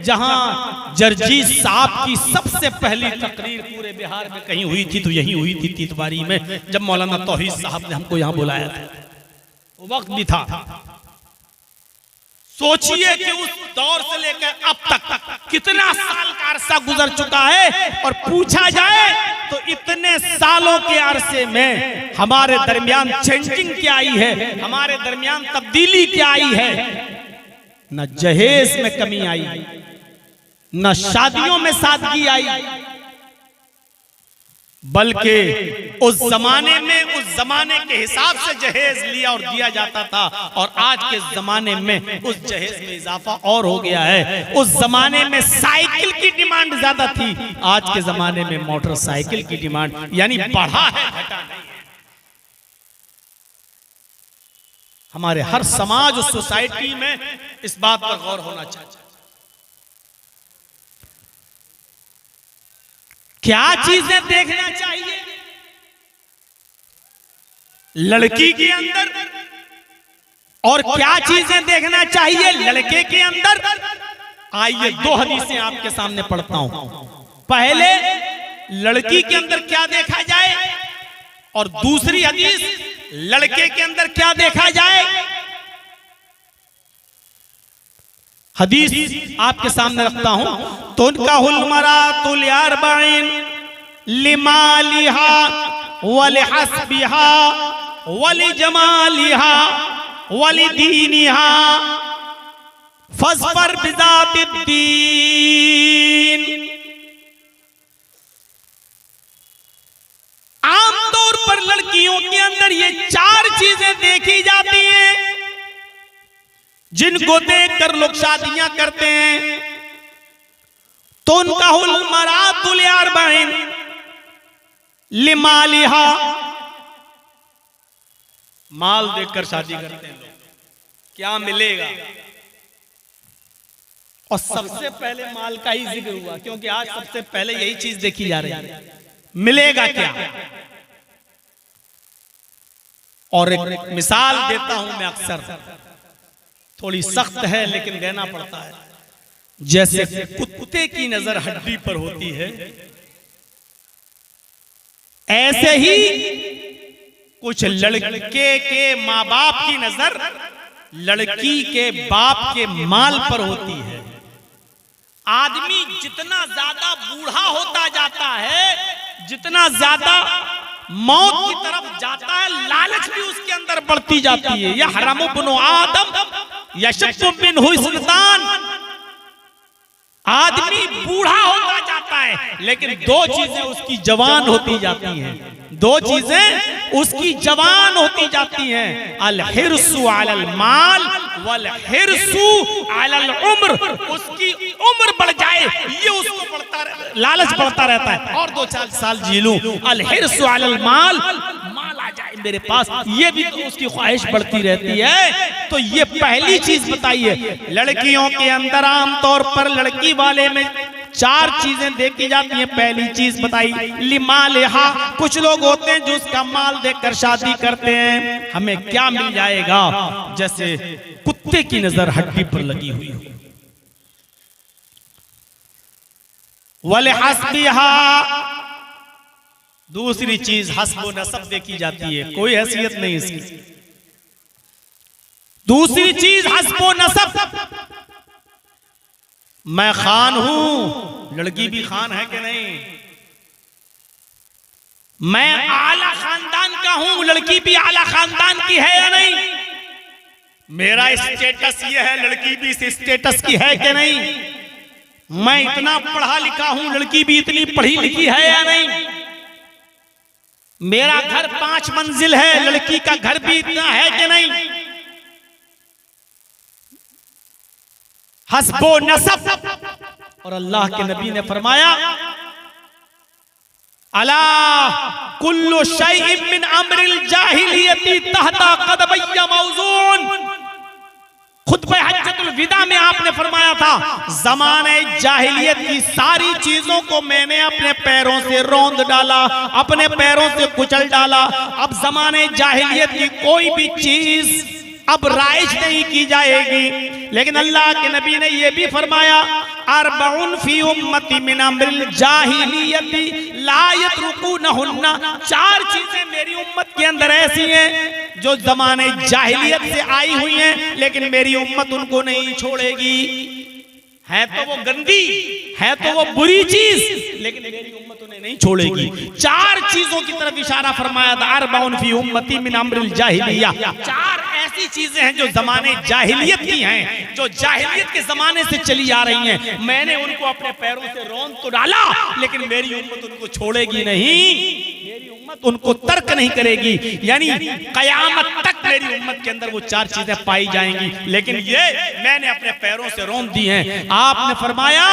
जहां जर्जीस साहब की सबसे पहली तकरीर पूरे बिहार में कहीं हुई थी तो यही हुई थी तीतवारी में, जब मौलाना तौहीद साहब ने हमको यहां बुलाया था। वो वक्त भी था। सोचिए कि उस दौर से लेकर अब तक कितना साल का अरसा गुजर चुका है, और पूछा जाए तो इतने सालों के अरसे में हमारे दरमियान चेंजिंग क्या आई है, हमारे दरमियान तब्दीली क्या आई है। न जहेज में कमी आई, न शादियों में सादगी आई, बल्कि उस जमाने में उस जमाने के हिसाब से जहेज लिया और दिया जाता था, और आज के जमाने में उस जहेज में इजाफा और हो गया है। उस जमाने में साइकिल की डिमांड ज्यादा थी, आज के जमाने में मोटरसाइकिल की डिमांड यानी बढ़ा है, घटा नहीं है। हमारे हर समाज और सोसाइटी में इस बात पर गौर होना चाहिए। क्या चीजें देखना चाहिए लड़की के अंदर और क्या चीजें देखना चाहिए लड़के के अंदर? आइए दो हदीसें आपके सामने पढ़ता हूं। पहले लड़की के अंदर क्या देखा जाए और दूसरी हदीस लड़के के अंदर क्या देखा जाए। हदीस आपके सामने रखता हूं। तो उनका हुलमरातुल यारबाइन लिमालिहा वलिहस्बिहा वलिजमालिहा वलिदीनिहा फज़फर बिज़ातिद्दीन। आमतौर पर लड़कियों के अंदर ये चार चीजें देखी जाती हैं जिनको देखकर लोग शादियां करते हैं। तो उनका हुलमरातुल यारबाइन लिमालिहा, माल देखकर शादी करते हैं लोग, क्या मिलेगा। और सबसे पहले माल का ही जिक्र हुआ क्योंकि आज सबसे पहले यही चीज देखी जा रही है, मिलेगा क्या। और एक मिसाल देता हूं मैं, अक्सर थोड़ी सख्त है लेकिन देना पड़ता है। जैसे कुत्ते की नजर हड्डी पर होती है, ऐसे ही कुछ लड़के के माँ बाप की नजर लड़की के बाप के माल पर होती है। आदमी जितना ज्यादा बूढ़ा होता जाता है, जितना ज्यादा मौत की तरफ जाता है, लालच भी उसके अंदर बढ़ती जाती है। या हरामु बनो आदम यशक्कु मिन्हु सुल्तान। आदमी बूढ़ा होता जाता है लेकिन दो चीजें उसकी जवान होती जाती हैं, दो चीजें उसकी जवान होती जाती हैं, अल हिर्सु अलल माल वल हिर्सु अलल उम्र। उसकी उम्र बढ़ जाए ये उसको लालच बढ़ता रहता है, और 2-4 साल जी लूं, अल हिर्सु अलल माल, माल आ जाए मेरे पास, ये भी तो उसकी ख्वाहिश बढ़ती रहती है। तो ये पहली चीज बताइए। लड़कियों के अंदर आमतौर पर लड़की वाले में 4 चीजें देखी जाती हैं। पहली चीज बताई लिमालिहा, कुछ लोग होते हैं जो उसका माल देखकर शादी करते हैं। हमें क्या मिल जाएगा, जैसे कुत्ते की नजर हड्डी पर लगी हुई हो। वलिहस्बिहा, दूसरी चीज हस्ब नसब देखी जाती है, कोई हैसियत नहीं इसकी। दूसरी चीज हस्ब नसब, मैं खान हूं, लड़की भी खान है कि नहीं। मैं आला खानदान का हूं, लड़की भी आला खानदान की है या नहीं। मेरा स्टेटस ये है, लड़की भी इस स्टेटस की है कि नहीं। मैं इतना पढ़ा लिखा हूं, लड़की भी इतनी पढ़ी लिखी है या नहीं। मेरा घर 5 मंजिल है, लड़की का घर भी इतना है कि नहीं। हस्बो नसब। और अल्लाह के नबी ने फरमाया, अला कुल्लु शैइन मिन अम्रिल जाहिलियती तहता कदमैया मौजून। खुतबे हज्जतुल विदा में आपने फरमाया था, जमाने जाहिलियत की सारी चीजों को मैंने अपने पैरों से रौंद डाला, अपने पैरों से कुचल डाला। अब जमाने जाहिलियत की कोई भी चीज अब राइज नहीं की जाएगी। लेकिन अल्लाह के नबी ने यह भी फरमाया, अरबउन फी उम्मती मिन अम्रिल जाहिलियती ला यतरुकुनहुन्ना। 4 चीजें मेरी उम्मत के अंदर ऐसी हैं जो जमाने जाहिलियत से आई हुई हैं, लेकिन मेरी उम्मत उनको नहीं छोड़ेगी। है तो वो गंदी, है तो वो बुरी चीज, लेकिन मेरी उम्मत उन्हें नहीं छोड़ेगी। 4 चीजों की तरफ इशारा फरमाया था, अरबउन फी उम्मती मिन अम्रिल जाहिलिया। 4 ऐसी चीजें हैं जो जमाने जाहिलियत की हैं, जो जाहिलियत के जमाने से चली आ रही हैं। मैंने उनको अपने पैरों से रौंद तो डाला, लेकिन मेरी उम्मत उनको छोड़ेगी नहीं, मेरी उम्मत उनको तर्क नहीं करेगी। यानी कयामत तक मेरी उम्मत के अंदर वो 4 चीजें पाई जाएंगी, लेकिन ये मैंने अपने पैरों से रौंद दी हैं। आपने फरमाया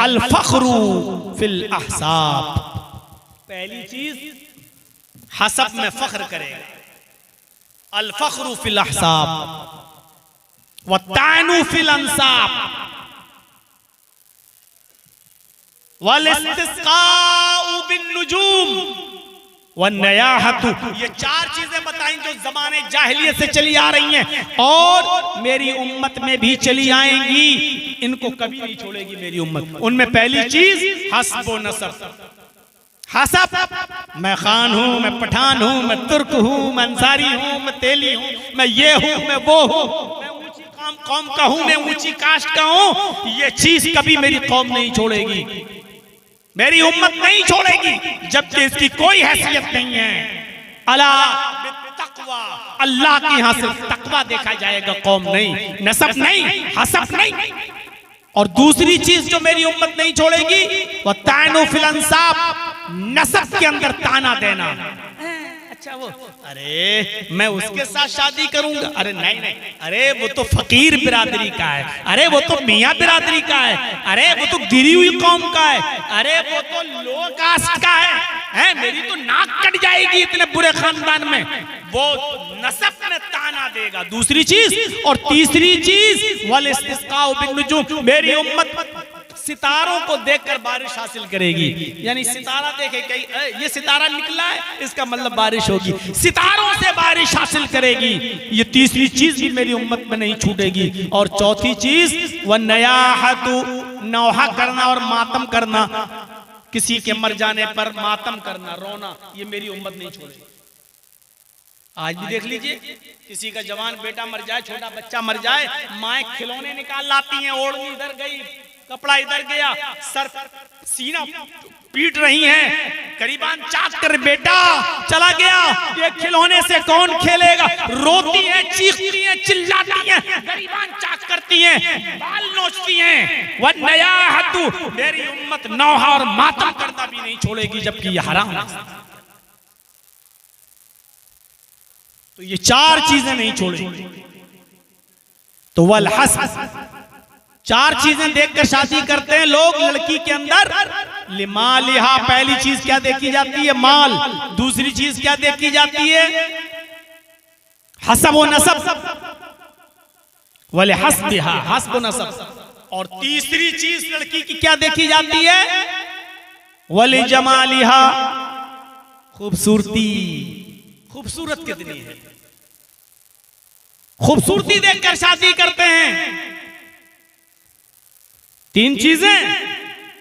अल फख्रु फिल अहसाब। पहली चीज हसब में फख्र करेगा। अल फख्रु फिल अहसाब व तानु फिल अंसाब वल इस्तिस्काउ बिन नुजूम व नयाहतु। ये चार चीजें बताई जो जमाने जाहिलियत से चली आ रही हैं और मेरी उम्मत में भी चली आएंगी। इनको कभी नहीं छोड़ेगी मेरी उम्मत। उनमें पहली चीज हस्ब व नसब। हसब, मैं खान हूं, मैं पठान हूं, मैं तुर्क हूं, मैं अंसारी हूं, मैं तेली हूं, मैं ये हूं, मैं वो हूं, मैं ऊंची कौम का हूं, मैं ऊंची कास्ट का हूं। ये चीज कभी मेरी कौम नहीं छोड़ेगी, मेरी उम्मत नहीं छोड़ेगी, जबकि इसकी कोई हैसियत नहीं है। अला बित्तक़वा, अल्लाह के यहां सिर्फ तकवा देखा जाएगा, कौम नहीं, नसब नहीं, हसब नहीं। और दूसरी चीज जो मेरी उम्मत नहीं छोड़ेगी वह तानु फिल अंसाब, नसब के अंदर ताना देना। अच्छा वो, अरे मैं उसके साथ शादी करूंगा, अरे नहीं नहीं, अरे वो तो फकीर बिरादरी का है, अरे वो तो मियाँ बिरादरी का है, अरे वो तो गिरी हुई कौम का है, अरे वो तो लो कास्ट का है, मेरी तो नाक कट जाएगी इतने बुरे खानदान में। वो नसब में ताना देगा, दूसरी चीज। और तीसरी चीज वल इस्तिस्काउ बिन नुजूम, मेरी उम्मत सितारों को देखकर बारिश हासिल करेगी। यानी सितारा देखे कहीं ये सितारा निकला है, इसका मतलब बारिश होगी, सितारों से बारिश हासिल करेगी। ये तीसरी चीज भी मेरी उम्मत में नहीं छूटेगी। और चौथी चीज व नयाहतु, नौहा करना और मातम करना, किसी के मर जाने पर मातम करना, रोना, ये मेरी उम्मत नहीं छोड़ेगी। आज भी देख लीजिए, किसी का जवान बेटा मर जाए, छोटा बच्चा मर जाए, माएं खिलौने निकाल लाती हैं, ओढ़नी इधर गई, कपड़ा इधर गया, सर सीना पीट रही हैं, करीबान चाक कर बेटा चला गया, ये खिलौने से कौन खेलेगा। रोती हैं, चीखती हैं, चिल्लाती हैं, करीबान चाक करती हैं, बाल नोचती हैं। व नयाहतु, मेरी उम्मत नौहा और मातम करना भी नहीं छोड़ेगी, जबकि ये हराम है। तो ये चार चीजें नहीं छोड़ेगी। तो वल हस्ब, चार चीजें देखकर शादी करते हैं लोग लड़की के अंदर। लिमालिहा, पहली चीज क्या देखी जाती है, माल। दूसरी चीज क्या देखी जाती है, हसब व नसब। वले हस्बिहा, हस्ब व नसब। और तीसरी चीज लड़की की क्या देखी जाती है, वले जमालिहा, खूबसूरती। खूबसूरत कितनी है, खूबसूरती देखकर शादी करते हैं। तीन चीजें।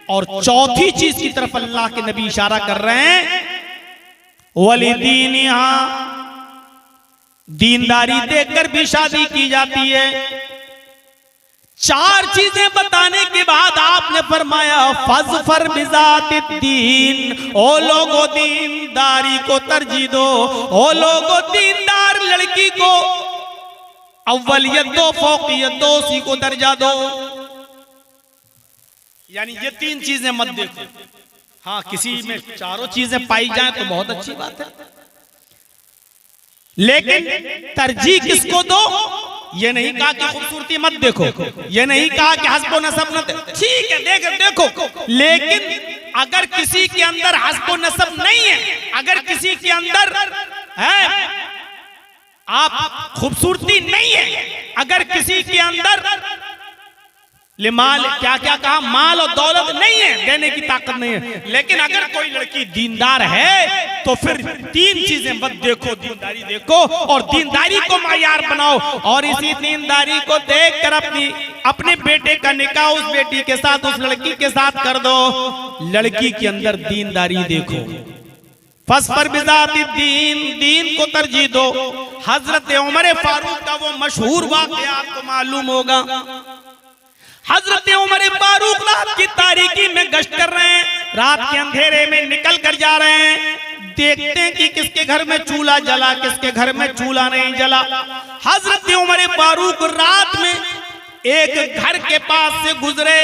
और चौथी चीज की तरफ अल्लाह के नबी इशारा कर रहे हैं, वलिदीनिहा, दीनदारी देखकर भी शादी की जाती है। चार चीजें बताने के बाद आपने फरमाया फज़फर बिज़ातिद्दीन, ओ लोगो दीनदारी को तरजीह दो, ओ लोगो दीनदार लड़की को अव्वलियत दो, फौकियत दो, उसी को दर्जा दो। यानी ये तीन चीजें मत देखो। हाँ, किसी में चारों चीजें पाई जाए तो बहुत अच्छी बात है, लेकिन तरजीह किसको दो। ये नहीं कहा कि खूबसूरती मत देखो, ये नहीं कहा कि हस्ब व नसब न देखो, ठीक है देखो, लेकिन अगर किसी के अंदर हस्ब व नसब नहीं है, अगर किसी के अंदर है आप खूबसूरती नहीं है, अगर किसी के अंदर लिमाल क्या क्या कहा, माल और दौलत नहीं है, देने की ताकत नहीं है, लेकिन अगर कोई लड़की दीनदार है तो फिर तीन चीजें मत देखो, दीनदारी देखो और दीनदारी को मायार बनाओ। और इसी दीनदारी को देखकर अपने बेटे का निकाह उस बेटी के साथ, उस लड़की के साथ कर दो। लड़की के अंदर दीनदारी देखो। फज़फर बिज़ातिद्दीन, दीन को तरजीह दो। हजरत उमर फारूक का वो मशहूर वाक़या आपको मालूम होगा। हजरत उमर फारूक रात की तारीकी में गश्त कर रहे हैं, रात के अंधेरे में निकल कर जा रहे हैं, देखते हैं कि किसके घर में चूल्हा जला, किसके घर में चूल्हा नहीं जला। हजरत उमर फारूक रात में एक घर के पास से गुजरे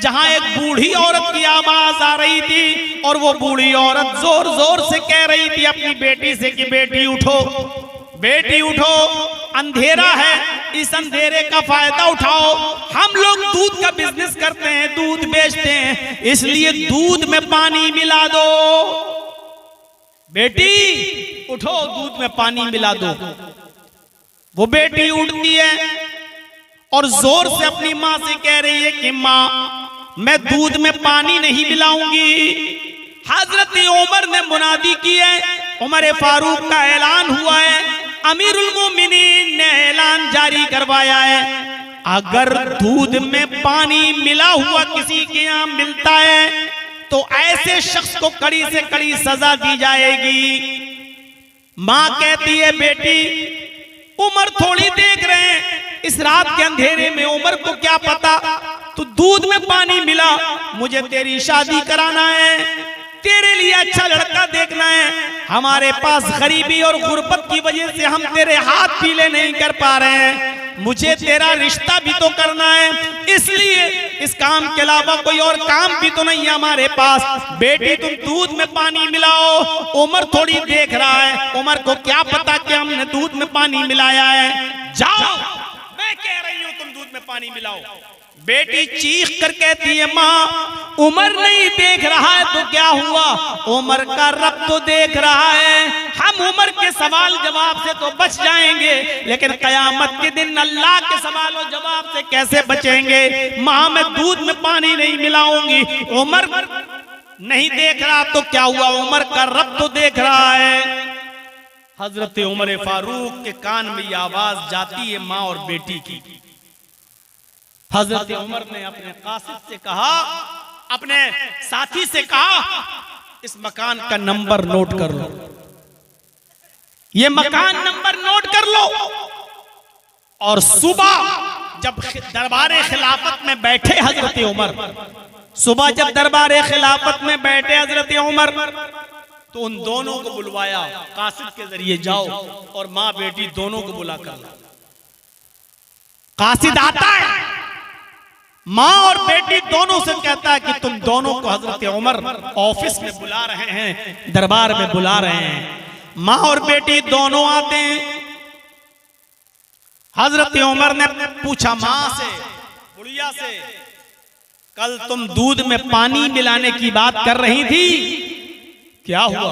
जहां एक बूढ़ी औरत की आवाज आ रही थी, और वो बूढ़ी औरत जोर जोर से कह रही थी अपनी बेटी से कि बेटी उठो, बेटी उठो, अंधेरा है, इस अंधेरे का फायदा उठाओ। हम लोग दूध का बिजनेस करते हैं, दूध बेचते हैं, इसलिए दूध में पानी मिला दो। बेटी उठो, दूध में पानी मिला दो। वो बेटी उठती है और जोर से अपनी माँ से कह रही है कि माँ, मैं दूध में पानी नहीं मिलाऊंगी। हजरत उमर ने मुनादी की है, उमर फारूक का ऐलान हुआ है, अमीरुल मोमिनीन ने ऐलान जारी करवाया है, अगर दूध में पानी मिला हुआ किसी के यहाँ मिलता है तो ऐसे शख्स को कड़ी से कड़ी सजा दी जाएगी। माँ कहती है बेटी, उमर थोड़ी देख रहे हैं, इस रात के अंधेरे में उमर को क्या पता, तो दूध में पानी मिला, मुझे तेरी शादी कराना है, तेरे लिए अच्छा लड़का देखना है, हमारे पास गरीबी और गुर्बत की वजह से हम तेरे हाथ पीले नहीं कर पा रहे हैं, मुझे तेरा रिश्ता भी तो करना है, इसलिए इस काम के अलावा कोई और काम भी तो नहीं है हमारे पास। बेटी तुम दूध में पानी मिलाओ, उमर थोड़ी देख रहा है, उमर को क्या पता कि हमने दूध में पानी मिलाया है, जाओ, मैं कह रही हूं तुम दूध में पानी मिलाओ। बेटी चीख कर कहती है, माँ उमर नहीं देख रहा है तो क्या हुआ, उमर का रब तो देख रहा है, हम उमर के सवाल जवाब से तो बच जाएंगे, लेकिन कयामत के दिन अल्लाह के सवाल और जवाब से कैसे बचेंगे। माँ मैं दूध में पानी नहीं मिलाऊंगी, उमर नहीं देख रहा तो क्या हुआ, उमर का रब तो देख रहा है। हजरत उमर फारूक के कान में ये आवाज जाती है माँ और बेटी की। हजरत उमर ने अपने कासिद से कहा, अपने साथी से कहा, इस मकान का नंबर नोट कर लो, ये मकान नंबर नोट कर लो, और सुबह जब दरबारे खिलाफत में बैठे हजरत उमर, सुबह जब दरबारे खिलाफत में बैठे हजरत उमर, तो उन दोनों को बुलवाया, कासिद के जरिए जाओ और माँ बेटी दोनों को बुला कर ला। कासिद आता है, माँ और बेटी दोनों से कहता है कि तुम दोनों को हजरत उमर ऑफिस में बुला रहे हैं, दरबार में बुला रहे हैं। माँ और बेटी दोनों आते हैं। हजरत उमर ने पूछा माँ से, बुढ़िया से, कल तुम दूध में पानी मिलाने की बात कर रही थी, क्या हुआ?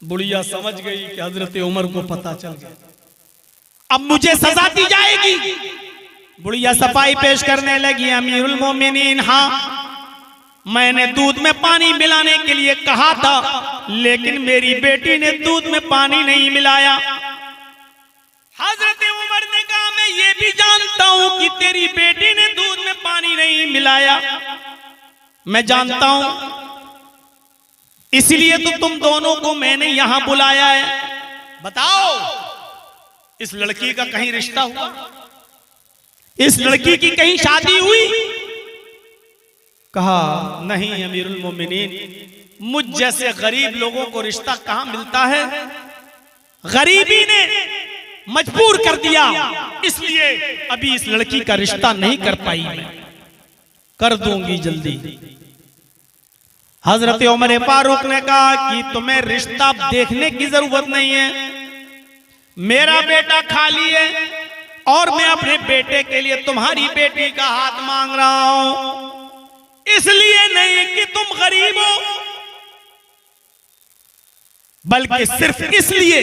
बुढ़िया समझ गई कि हजरत उमर को पता चल गया, अब मुझे सजा दी जाएगी। बुढ़िया सफाई पेश करने लगी, अमीरुल मोमिनीन, हाँ मैंने दूध में पानी मिलाने के लिए कहा था, लेकिन मेरी बेटी ने दूध में पानी नहीं मिलाया। हजरत उमर ने कहा, मैं ये भी जानता हूं कि तेरी बेटी ने दूध में पानी नहीं मिलाया, मैं जानता हूं, इसलिए तो तुम दोनों को मैंने यहां बुलाया है। बताओ, इस लड़की का कहीं रिश्ता हुआ? इस लड़की की कहीं शादी हुई? कहा, नहीं अमीरुल मोमिनीन, मुझ जैसे गरीब लोगों को रिश्ता कहां मिलता है, गरीबी ने मजबूर कर दिया, इसलिए अभी इस लड़की का रिश्ता नहीं कर पाई, मैं कर दूंगी जल्दी। हजरत उमर फारूक ने कहा कि तुम्हें रिश्ता देखने की जरूरत नहीं है, मेरा बेटा खाली है और मैं अपने बेटे के लिए तुम्हारी बेटी का हाथ मांग रहा हूं, इसलिए नहीं कि तुम गरीब हो, बल्कि सिर्फ इसलिए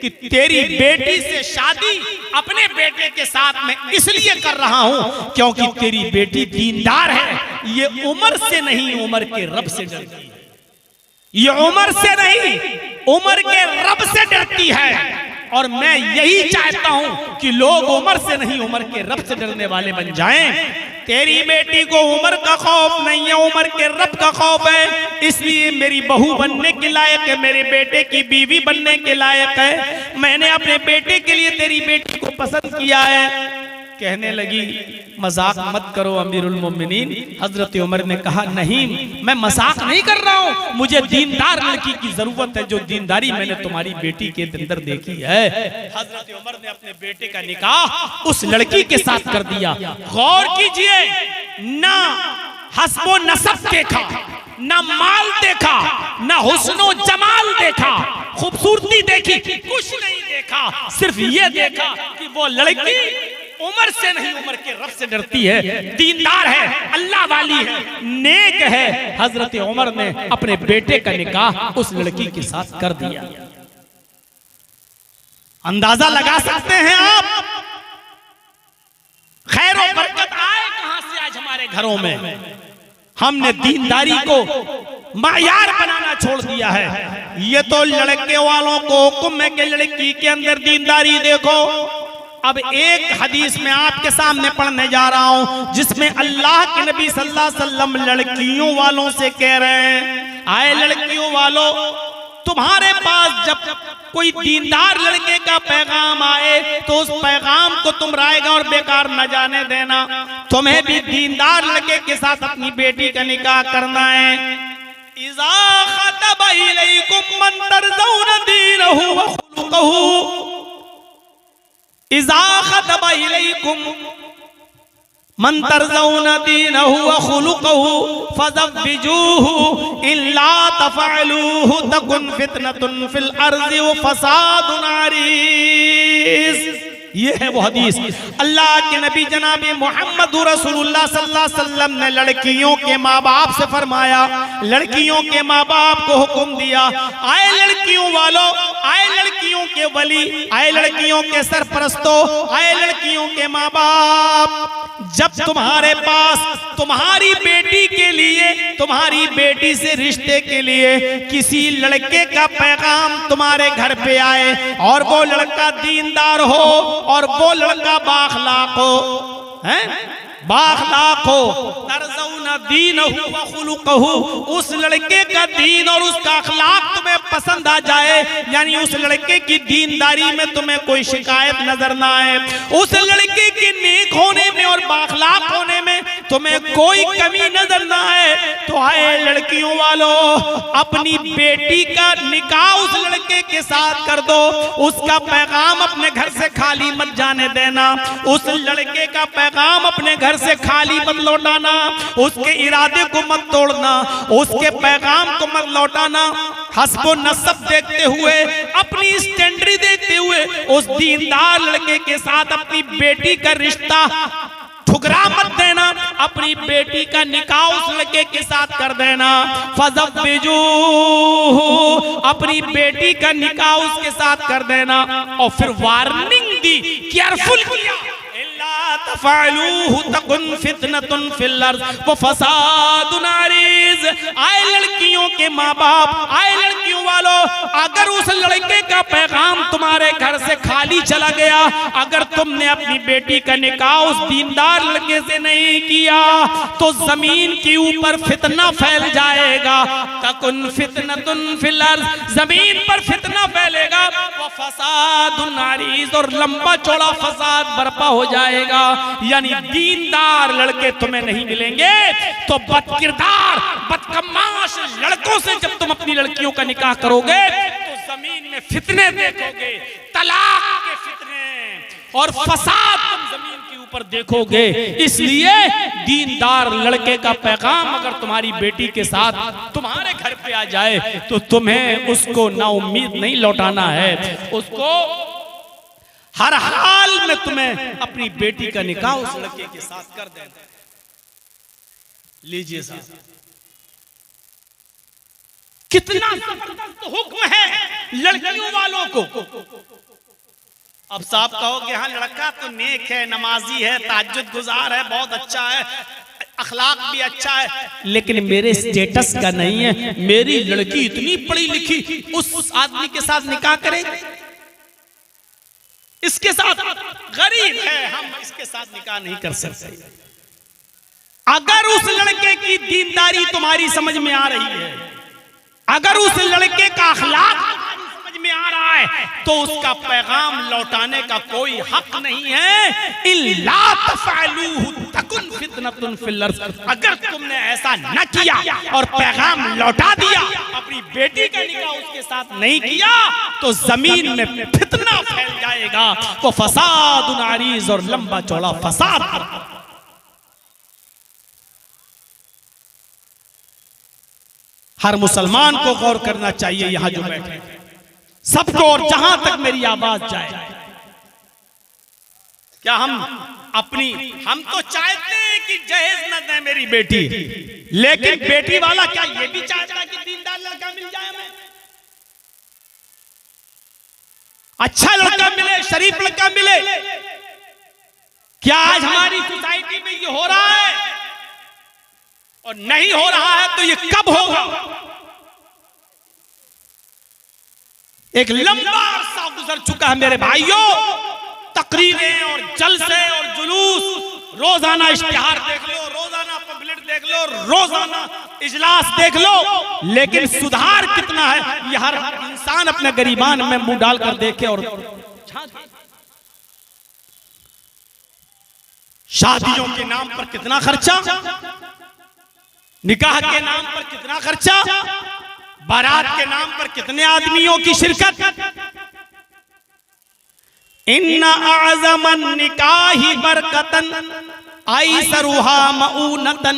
कि तेरी बेटी से शादी अपने बेटे के साथ मैं इसलिए कर रहा हूं क्योंकि तेरी बेटी दीनदार है, ये उमर से नहीं उमर के रब से डरती है, ये उमर से नहीं उमर के रब से डरती है, और मैं यही चाहता हूं कि लोग उमर से नहीं उमर के रब से डरने वाले बन जाएं। तेरी बेटी को उमर का खौफ नहीं है, उमर के रब का खौफ है, इसलिए मेरी बहू बनने के लायक है, मेरे बेटे की बीवी बनने के लायक है, मैंने अपने बेटे के लिए तेरी बेटी को पसंद किया है। कहने लगी, मजाक मत करो अमीरुल मोमिनीन। हजरत उमर ने कहा, नहीं मैं मजाक नहीं कर रहा हूं, मुझे दीनदार लड़की की जरूरत है, जो दीनदारी मैंने तुम्हारी बेटी के अंदर देखी है। हजरत उमर ने अपने बेटे का निकाह उस लड़की के साथ कर दिया। गौर कीजिए, ना हस्बो नसब देखा, ना माल देखा, ना हुस्नो जमाल देखा, खूबसूरती देखी, कुछ नहीं देखा, सिर्फ ये देखा कि वो लड़की उम्र से नहीं, उम्र के रब से डरती है, दीनदार है, अल्लाह वाली है, नेक है। हजरत उमर ने अपने बेटे का निकाह उस लड़की के साथ कर दिया। अंदाजा लगा सकते हैं आप खैर और बरकत आए कहां से आज हमारे घरों में। हमने दीनदारी को मायार बनाना छोड़ दिया है। ये तो लड़के वालों को हुक्म है कि लड़की के अंदर दीनदारी देखो। अब एक हदीस में आपके सामने पढ़ने जा रहा हूं जिसमें अल्लाह के नबी सल्लल्लाहु अलैहि वसल्लम लड़कियों वालों से कह रहे हैं, आए लड़कियों वालों, तुम्हारे पास जब कोई दीनदार लड़के का पैगाम आए तो उस पैगाम को तुम रायगा और बेकार न जाने देना। तुम्हें भी दीनदार लड़के के साथ अपनी बेटी का निकाह करना है। इज़ा ख़तबा इलैकुम मन तर्ज़ौना दीनहु व खुलुक़हु, इज़ा ख़तबा इलैकुम मन तर्ज़ौना दीनहु व खुलुक़हु फ़ज़व्विजूहु इल्ला तफ़अलूहु तकुन फ़ितनतुन फ़िल अर्ज़ि व फ़सादुन अरीज़। ये है वो हदीस। अल्लाह के नबी जनाब मोहम्मद रसूलुल्लाह सल्लल्लाहु अलैहि वसल्लम ने लड़कियों के माँ बाप से फरमाया, लड़कियों के माँ बाप को हुक्म दिया, आए लड़कियों वालों, आए लड़कियों के वली, आए लड़कियों के सरपरस्तों, आए लड़कियों के माँ बाप, जब तुम्हारे पास तुम्हारी बेटी के लिए, तुम्हारी बेटी से रिश्ते के लिए किसी लड़के का पैगाम तुम्हारे घर पे आए और वो लड़का दीनदार हो और वो लड़का बाखलाक हो, हैं, बाखलाक हो, तर्ज़ौना दीनहु व खुलुक़हु, उस लड़के का दीन और उसका अखलाक तुम्हें पसंद आ जाए, यानी उस लड़के की दीनदारी में तुम्हें कोई शिकायत नजर ना आए, उस लड़के के नेक होने में और बाखलाक होने में तुम्हें कोई कमी नजर ना आए, तो आए लड़कियों वालों, अपनी बेटी का निकाह उस लड़के के साथ कर दो। उसका पैगाम अपने घर से खाली मत जाने देना, उस लड़के का पैगाम अपने घर से खाली मत लौटाना, उसके इरादे को मत तोड़ना, उसके पैगाम को मत लौटाना। हस्बो नसब देखते हुए, अपनी स्टैंडर्ड देखते हुए उस दीनदार लड़के के साथ अपनी बेटी का रिश्ता ठुकरा मत देना, अपनी बेटी का निकाह उस लड़के के साथ कर देना। फज़व्विजूहु, अपनी बेटी का निकाह उसके साथ कर देना। और फिर वार्निंग दी, केयरफुल किया, इल्ला तफ़अलूहु तकुन फ़ितनतुन फ़िल अर्ज़ व फ़सादुन अरीज़। आए लड़कियों के माँ बाप, आए लड़कियों वालों, अगर उस लड़के का पैगाम तुम्हारे घर से खाली चला गया, अगर तुमने अपनी बेटी का निकाह उस दीनदार लड़के से नहीं किया, तो जमीन के ऊपर फितना फैल जाएगा। तकुन फ़ितनतुन फ़िल अर्ज़, जमीन पर फितना फैलेगा, व फ़सादुन अरीज़, और लंबा चौड़ा फसाद बर्पा हो जाएगा। यानी दीनदार लड़के तुम्हें नहीं मिलेंगे, तो बदकिरदार बदकमाश लड़कों से जब तुम अपनी लड़कियों का निकाह करोगे तो जमीन में फितने देखोगे, तलाक के फितने और फसाद तुम जमीन के ऊपर देखोगे। इसलिए दीनदार लड़के का पैगाम अगर तुम्हारी बेटी के साथ तुम्हारे घर पे आ जाए तो तुम्हें उसको नाउम्मीद नहीं लौटाना है, उसको हर हाल में तुम्हें अपनी बेटी का निकाह उस लड़के के साथ कर देना। लीजिए साहब, कितना जबरदस्त हुक्म है लड़कियों वालों को। अब साहब कहोगे हाँ लड़का तो नेक है, नमाजी है, ताज्जुद गुजार है, बहुत अच्छा है, अखलाक भी अच्छा है, लेकिन मेरे स्टेटस का नहीं है। मेरी लड़की इतनी पढ़ी लिखी, उस आदमी के साथ निकाह करेंगे? इसके साथ गरीब है, हम इसके साथ निकाह नहीं कर सकते। अगर उस लड़के की दीनदारी तुम्हारी समझ में आ रही है, अगर उस लड़के का अखलाक समझ में आ रहा है, तो उसका पैगाम लौटाने का कोई हक नहीं है। इल्ला तफ़अलूहु तकुन फ़ितनतुन फ़िल अर्ज़, अगर तुमने ऐसा न किया और पैगाम लौटा दिया, अपनी बेटी का निकाह उसके साथ नहीं किया, तो जमीन में फितना फैल जाएगा, वो फसादुन अरीज़, और लंबा चौड़ा फसाद। हर मुसलमान को गौर करना चाहिए, यहां जो बैठे सबको, और जहां तक मेरी आवाज जाए, क्या हम तो चाहते हैं कि जहेज न दे मेरी बेटी, लेकिन बेटी वाला क्या ये भी चाहता है कि दीनदार लड़का मिल जाए हमें, अच्छा लड़का मिले, शरीफ लड़का मिले। क्या आज हमारी सोसाइटी में ये हो रहा है? और नहीं हो रहा है तो ये कब होगा? एक लंबा अरसा गुजर चुका है मेरे भाइयों, तकरीरें और जलसे और जुलूस, रोजाना इश्तिहार देख लो, रोजाना पम्फलेट देख लो, रोजाना इजलास देख लो, लेकिन सुधार कितना है ये हर इंसान अपने गरीबान में मुंह डालकर देखे। और शादियों के नाम पर कितना खर्चा, निकाह के नाम पर कितना खर्चा, बारात के नाम पर कितने आदमियों की शिरकत। इन्ना आज़मन निकाही बरकतन आइसरुहा मऊनतन।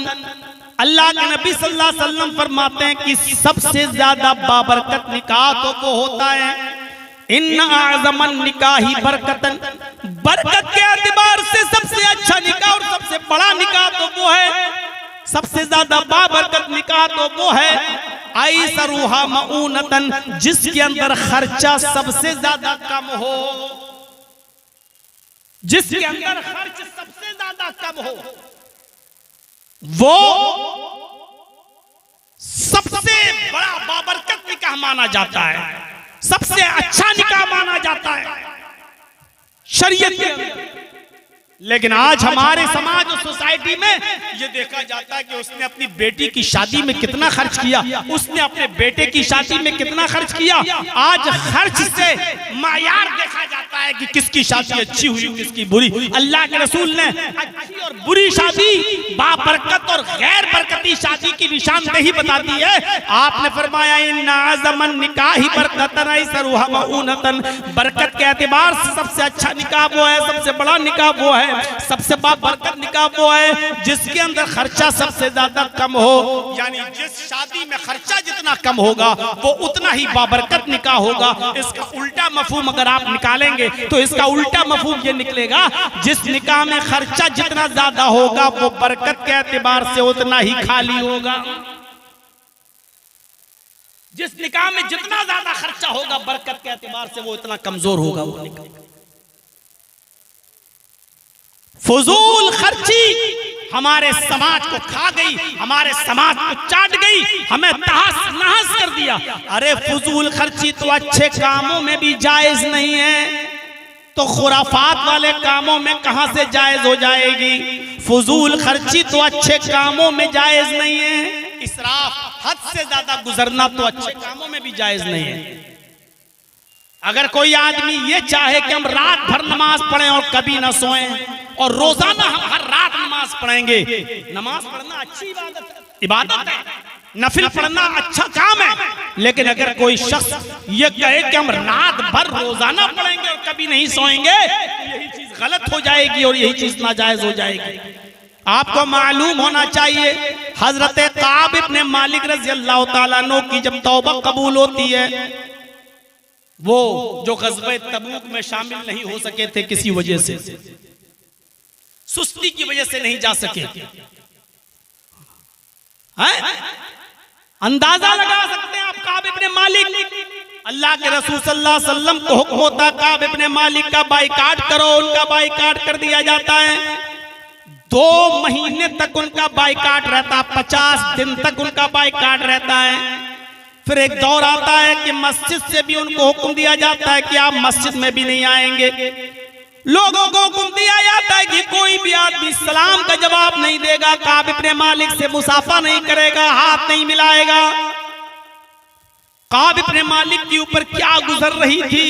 अल्लाह के नबी सल्लल्लाहु अलैहि वसल्लम फरमाते हैं कि सबसे ज्यादा बाबरकत निकाह तो वो होता है, इन्ना आज़मन निकाही बरकतन, बरकत के एतबार से सबसे अच्छा निकाह और सबसे बड़ा निकाह तो वो है, सबसे ज्यादा बाबरकत निकाह तो वो है आइसरुहा मऊनतन, जिसके अंदर खर्चा सबसे ज्यादा कम हो, जिसके अंदर खर्च सबसे ज्यादा कम हो, वो सबसे बड़ा बाबरकत निकाह माना जाता है, सबसे अच्छा निकाह माना जाता है शरीयत के अंदर। लेकिन आज हमारे समाज और सोसाइटी में ये देखा जाता है कि उसने अपनी बेटी की शादी में कितना खर्च किया, उसने अपने बेटे की शादी में कितना खर्च किया। आज खर्च से मायार देखा जाता है कि किसकी शादी अच्छी हुई, किसकी बुरी। अल्लाह के रसूल ने अच्छी और बुरी शादी, बाबरकत और गैर बरकती शादी की निशानदेही बता दी है। आपने फरमाया इन्ना आज़मन निकाही बरकतन अइसरुहा मऊनतन, बरकत के एतबार से सबसे अच्छा निकाह वो है, सबसे बड़ा निकाह वो है, सबसे बाबरकत निकाह वो है जिसके अंदर खर्चा सबसे ज्यादा कम हो। यानी जिस शादी में खर्चा जितना कम होगा वो उतना ही बाबरकत निकाह होगा। इसका उल्टा मफहूम अगर आप निकालेंगे तो इसका उल्टा मफहूम ये निकलेगा, जिस निकाह में खर्चा जितना ज्यादा होगा वो बरकत के एतबार से उतना ही खाली होगा। जिस निकाह में जितना ज्यादा खर्चा होगा बरकत के एतबार से वो उतना कमजोर होगा वो निकाह। फजूल खर्ची हमारे समाज को खा गई, हमारे समाज को चाट गई, हमें तहस नहस कर दिया। अरे फजूल खर्ची तो अच्छे कामों में भी जायज नहीं है, तो खुराफात वाले कामों में कहां से जायज हो जाएगी। फजूल खर्ची तो अच्छे कामों में जायज नहीं है, इसराफ हद से ज्यादा गुजरना तो अच्छे कामों में भी जायज नहीं है। अगर कोई आदमी ये चाहे कि हम रात भर नमाज पढ़ें और कभी ना सोएं, और रोजाना हम हर रात नमाज पढ़ेंगे, नमाज पढ़ना अच्छी इबादत है, नफिल पढ़ना अच्छा काम है, लेकिन अगर कोई शख्स ये कहे कि हम रात भर रोजाना पढ़ेंगे और कभी नहीं सोएंगे, यही चीज गलत हो जाएगी और यही चीज नाजायज हो जाएगी। आपको मालूम होना चाहिए हजरत काब इब्ने मालिक रज़ी अल्लाह तआला अन्हु की जब तौबा कबूल होती है, वो जो ग़ज़वे तबूक में शामिल नहीं हो सके थे किसी वजह से, सुस्ती की वजह से नहीं जा सके, अंदाजा लगा सकते हैं आप काब इब्ने मालिक, अल्लाह के रसूल सल्लल्लाहु अलैहि वसल्लम को हुक्म होता काब इब्ने मालिक का बाइकाट करो, उनका बाइकाट कर दिया जाता है। 2 महीने तक उनका बाइकाट रहता, 50 दिन तक उनका बाइकाट रहता है। फिर एक दौर आता है कि मस्जिद से भी उनको हुक्म दिया जाता है कि आप मस्जिद में भी नहीं आएंगे। लोगों को हुक्म दिया जाता है कि कोई भी आदमी सलाम का जवाब नहीं देगा, काब इब्ने मालिक से मुसाफा नहीं करेगा, हाथ नहीं मिलाएगा। काब इब्ने मालिक के ऊपर क्या गुजर रही थी।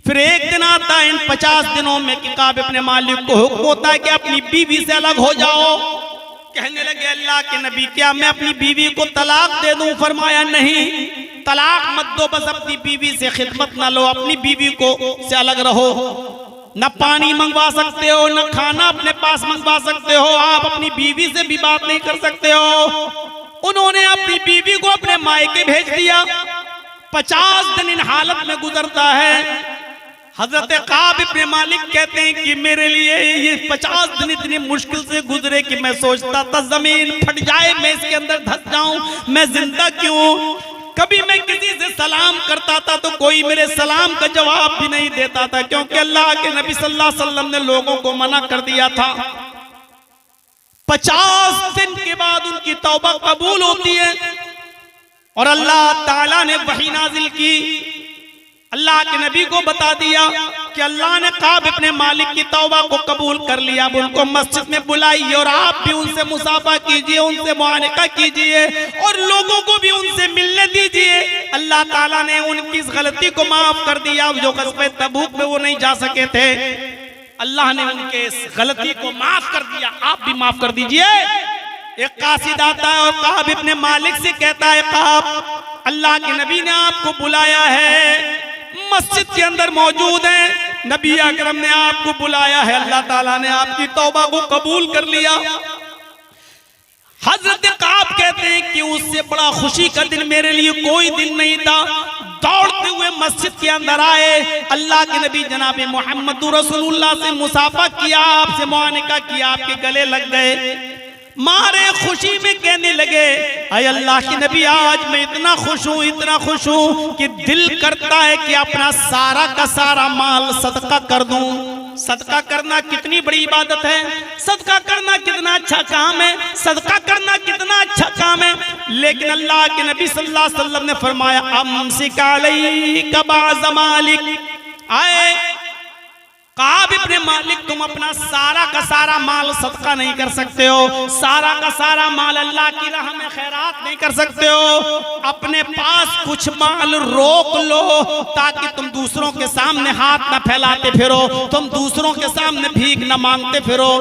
फिर एक दिन आता है इन 50 दिनों में कि काब इब्ने मालिक को हुक्म होता है कि अपनी बीवी से अलग हो जाओ। कहने लगे अल्लाह के नबी क्या मैं अपनी बीवी को तलाक दे दूं? फरमाया नहीं, तलाक मत दो, बस अपनी बीवी से खिदमत ना लो, अपनी बीवी को से अलग रहो। न पानी मंगवा सकते हो, न खाना अपने पास मंगवा सकते हो, आप अपनी बीवी से भी बात नहीं कर सकते हो। उन्होंने अपनी बीवी को अपने मायके भेज दिया। 50 दिन इन हालत में गुजरता है। हजरत काब इब्ने मालिक कहते हैं कि मेरे लिए ये 50 दिन इतनी मुश्किल से गुजरे कि मैं सोचता था जमीन फट जाए, मैं इसके अंदर धंस जाऊं, मैं जिंदा क्यों। कभी मैं किसी से सलाम करता था तो कोई मेरे सलाम का जवाब भी नहीं देता था, क्योंकि अल्लाह के नबी सल्लल्लाहु अलैहि वसल्लम ने लोगों को मना कर दिया था। 50 दिन के बाद उनकी तौबा कबूल होती है और अल्लाह ताला ने वही नाजिल की। अल्लाह के नबी को बता दिया कि अल्लाह ने काब इब्ने मालिक की तौबा को कबूल कर लिया। अब उनको मस्जिद में बुलाइए और आप भी उनसे मुसाफा कीजिए, उनसे मुआनका कीजिए और लोगों को भी उनसे मिलने दीजिए। अल्लाह ताला ने उनकी इस गलती को माफ कर दिया। जो ग़ज़वे तबूक में वो नहीं जा सके थे, अल्लाह ने उनके इस गलती को माफ कर दिया। आप भी माफ कर दीजिए। एक कासिद आता है और काब इब्ने मालिक से कहता है, काब अल्लाह के नबी ने आपको बुलाया है, मस्जिद के अंदर मौजूद है, नबी अकरम ने आपको बुलाया है, अल्लाह ताला ने आपकी तौबा को कबूल कर लिया। हजरत काब कहते हैं कि उससे बड़ा खुशी का दिन मेरे लिए कोई दिन नहीं था। दौड़ते हुए मस्जिद के अंदर आए, अल्लाह के नबी जनाब मोहम्मद रसूलुल्लाह से मुसाफा किया, आपसे मुआनका किया, आपके गले लग गए। मारे खुशी में कहने लगे, अय अल्लाह के नबी आज मैं इतना खुश हूँ कि दिल करता है कि अपना सारा का सारा माल सदका कर दूं। सदका करना कितनी बड़ी इबादत है, सदका करना कितना अच्छा काम है, सदका करना कितना अच्छा काम है। लेकिन अल्लाह के नबी सल्लल्लाहु अलैहि वसल्लम ने फरमाया, अमसिक अलैका बाज़ मालिक, आए काब इब्ने मालिक तुम अपना सारा का सारा माल सदका नहीं कर सकते हो, सारा का सारा माल अल्लाह की राह में खैरात नहीं कर सकते हो। अपने पास कुछ माल रोक लो ताकि तुम दूसरों के सामने हाथ ना फैलाते फिरो, तुम दूसरों के सामने भीख ना मांगते फिरो।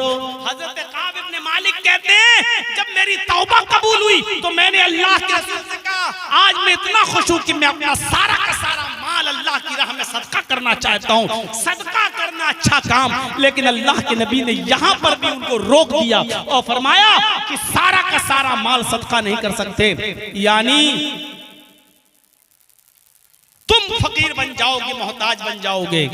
हजरत काब इब्ने मालिक कहते हैं, जब मेरी तौबा कबूल हुई तो मैंने अल्लाह के रसूल से कहा, आज मैं इतना खुश हूं कि मैं अपना सारा का सारा माल अल्लाह की राह में सदका करना चाहता हूं। सदका करना अच्छा काम, लेकिन अल्लाह के नबी ने यहां पर भी उनको रोक दिया और फरमाया कि सारा का सारा माल सदका नहीं कर सकते। यानी तुम फकीर बन जाओगे, मोहताज बन जाओगे।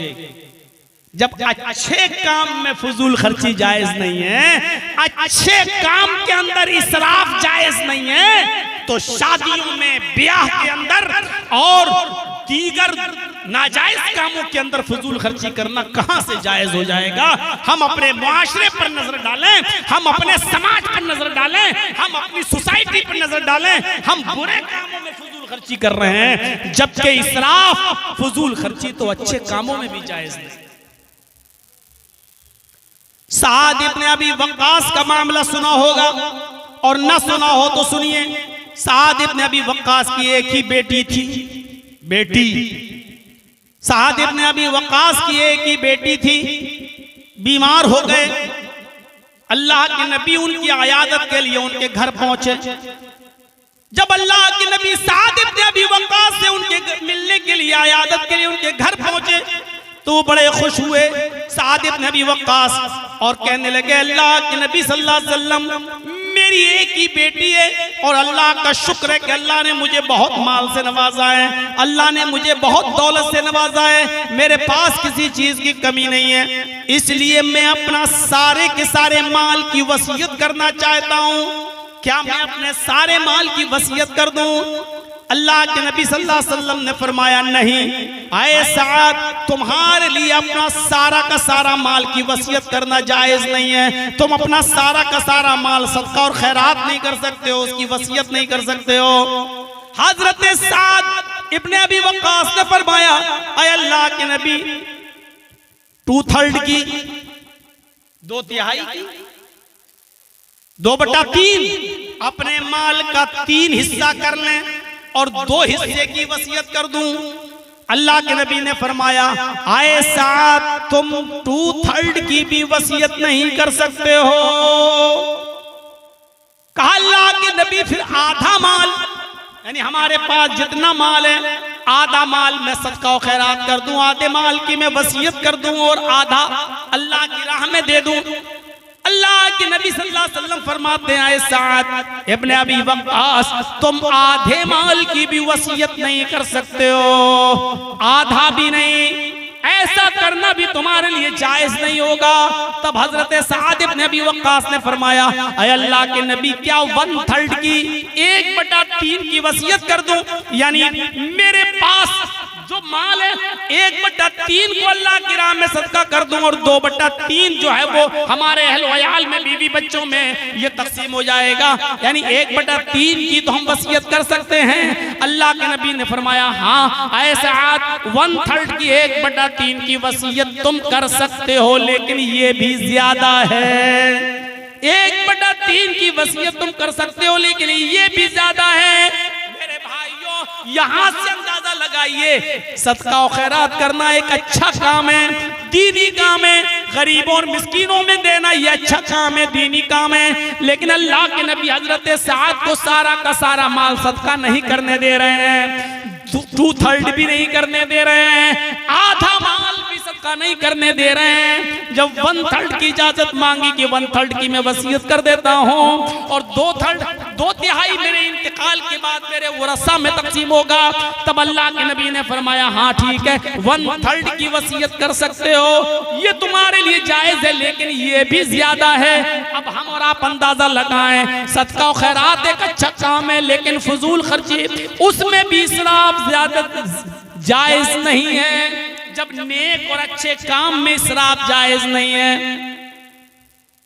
जब अच्छे काम में फजूल खर्ची जायज नहीं है, अच्छे काम के अंदर इसराफ जायज नहीं है, तो शादियों में, ब्याह के अंदर और दीगर नाजायज कामों के अंदर फजूल खर्ची करना कहां से जायज हो जाएगा। हम अपने मुआशरे पर नजर डालें, हम अपने समाज पर नजर डालें, हम अपनी सोसाइटी पर नजर डालें, हम बुरे कामों में फजूल खर्ची कर रहे हैं, जबकि इसराफ फजूल खर्ची तो अच्छे कामों में भी जायज नहीं। साद इब्ने अबी वक्कास का मामला सुना होगा और न सुना हो तो सुनिए। साद इब्ने अबी वक्कास की एक ही बेटी थी, साद इब्ने अबी वक्कास की एक ही बेटी थी, बीमार हो गए। अल्लाह के नबी उनकी आयादत के लिए उनके घर पहुंचे। जब अल्लाह के नबी साद इब्ने अबी वक्कास से उनके मिलने के लिए, आयादत के लिए उनके घर पहुंचे तो बड़े खुश हुए साद इब्ने अबी वक्कास और कहने लगे, अल्लाह के नबी सल्लल्लाहु अलैहि वसल्लम मेरी एक ही बेटी है और अल्लाह का शुक्र है कि अल्लाह ने मुझे बहुत माल से नवाजा है, अल्लाह ने मुझे बहुत दौलत से नवाजा है, मेरे पास किसी चीज की कमी नहीं है, इसलिए मैं अपना सारे के सारे माल की वसीयत करना चाहता हूँ। क्या मैं अपने सारे माल की वसीयत कर दूं? अल्लाह के नबी सल्लल्लाहु अलैहि वसल्लम ने फरमाया, नहीं, आए साद, तुम्हारे लिए अपना सारा का सारा माल की वसीयत करना जायज नहीं है। तुम अपना सारा का सारा माल सदका और खैरात नहीं कर सकते हो, उसकी वसीयत नहीं कर सकते हो। हजरत साद इब्ने अबी वक्कास ने फरमाया, आए अल्लाह के नबी, 2/3 की, 2/3 की, 2/3 अपने माल का 3 हिस्सा कर लें और 2 हिस्से की वसीयत कर दूं। अल्लाह के नबी ने फरमाया, आए साद, तुम 2/3 की भी वसीयत नहीं कर सकते हो। कहा अल्लाह के नबी, फिर आधा माल, यानी हमारे पास जितना माल है आधा माल मैं सदका और खैरात कर दूं, आधे माल की मैं वसीयत कर दूं और आधा अल्लाह की राह में दे दूं। अल्लाह के नबी सल्लल्लाहु अलैहि वसल्लम फरमाते हैं, साद इब्ने अबी वक्कास, तुम आधे माल की भी वसीयत नहीं कर सकते हो, आधा भी नहीं। ऐसा करना भी तुम्हारे लिए जायज नहीं होगा। तब हजरत साद इब्न अबी वक्कास ने फरमाया, अय अल्लाह के नबी, क्या 1/3 की 1/3 की वसीयत कर दूं? यानी मेरे पास जो माल है 1/3 को अल्लाह की राह में सदका कर दूं और 2/3 जो है वो हमारे अहल वयाल में, बीवी बच्चों में ये तकसीम हो जाएगा। यानी 1/3 की तो हम वसीयत कर सकते हैं। अल्लाह के नबी ने फरमाया, हाँ ऐसा 1/3 की 1/3 की वसीयत तुम कर सकते हो, लेकिन ये भी ज्यादा है। 1/3 की वसीयत तुम कर सकते हो, लेकिन ये भी ज्यादा है। मेरे भाइयों, यहां से अंदाजा लगाइए, सदका और खैरात करना एक अच्छा काम है, दीनी काम है। गरीबों और मिस्कीनों में देना ये अच्छा काम है, दीनी काम है। लेकिन अल्लाह के नबी हजरत साद को सारा का सारा माल सदका नहीं करने दे रहे हैं, 2/3 भी नहीं करने दे रहे हैं, आधा माल भी सदका नहीं करने दे रहे हैं। जब 1/3 की इजाजत मांगी कि 1/3 की मैं वसीयत कर देता हूं और 2/3 मेरे इंतकाल के बाद मेरे वरसा में तकसीम होगा, तब अल्लाह के नबी ने फरमाया, हाँ ठीक है 1/3 की वसीयत कर सकते हो, ये तुम्हारे लिए जायज है, लेकिन ये भी ज्यादा है। अब हम और आप अंदाजा लगाएं, सदका और खैरात एक अच्छा काम है, लेकिन फजूल खर्ची उसमें भी इसराफ ज्यादा जायज नहीं है। जब नेक और अच्छे काम में इसराफ जायज नहीं है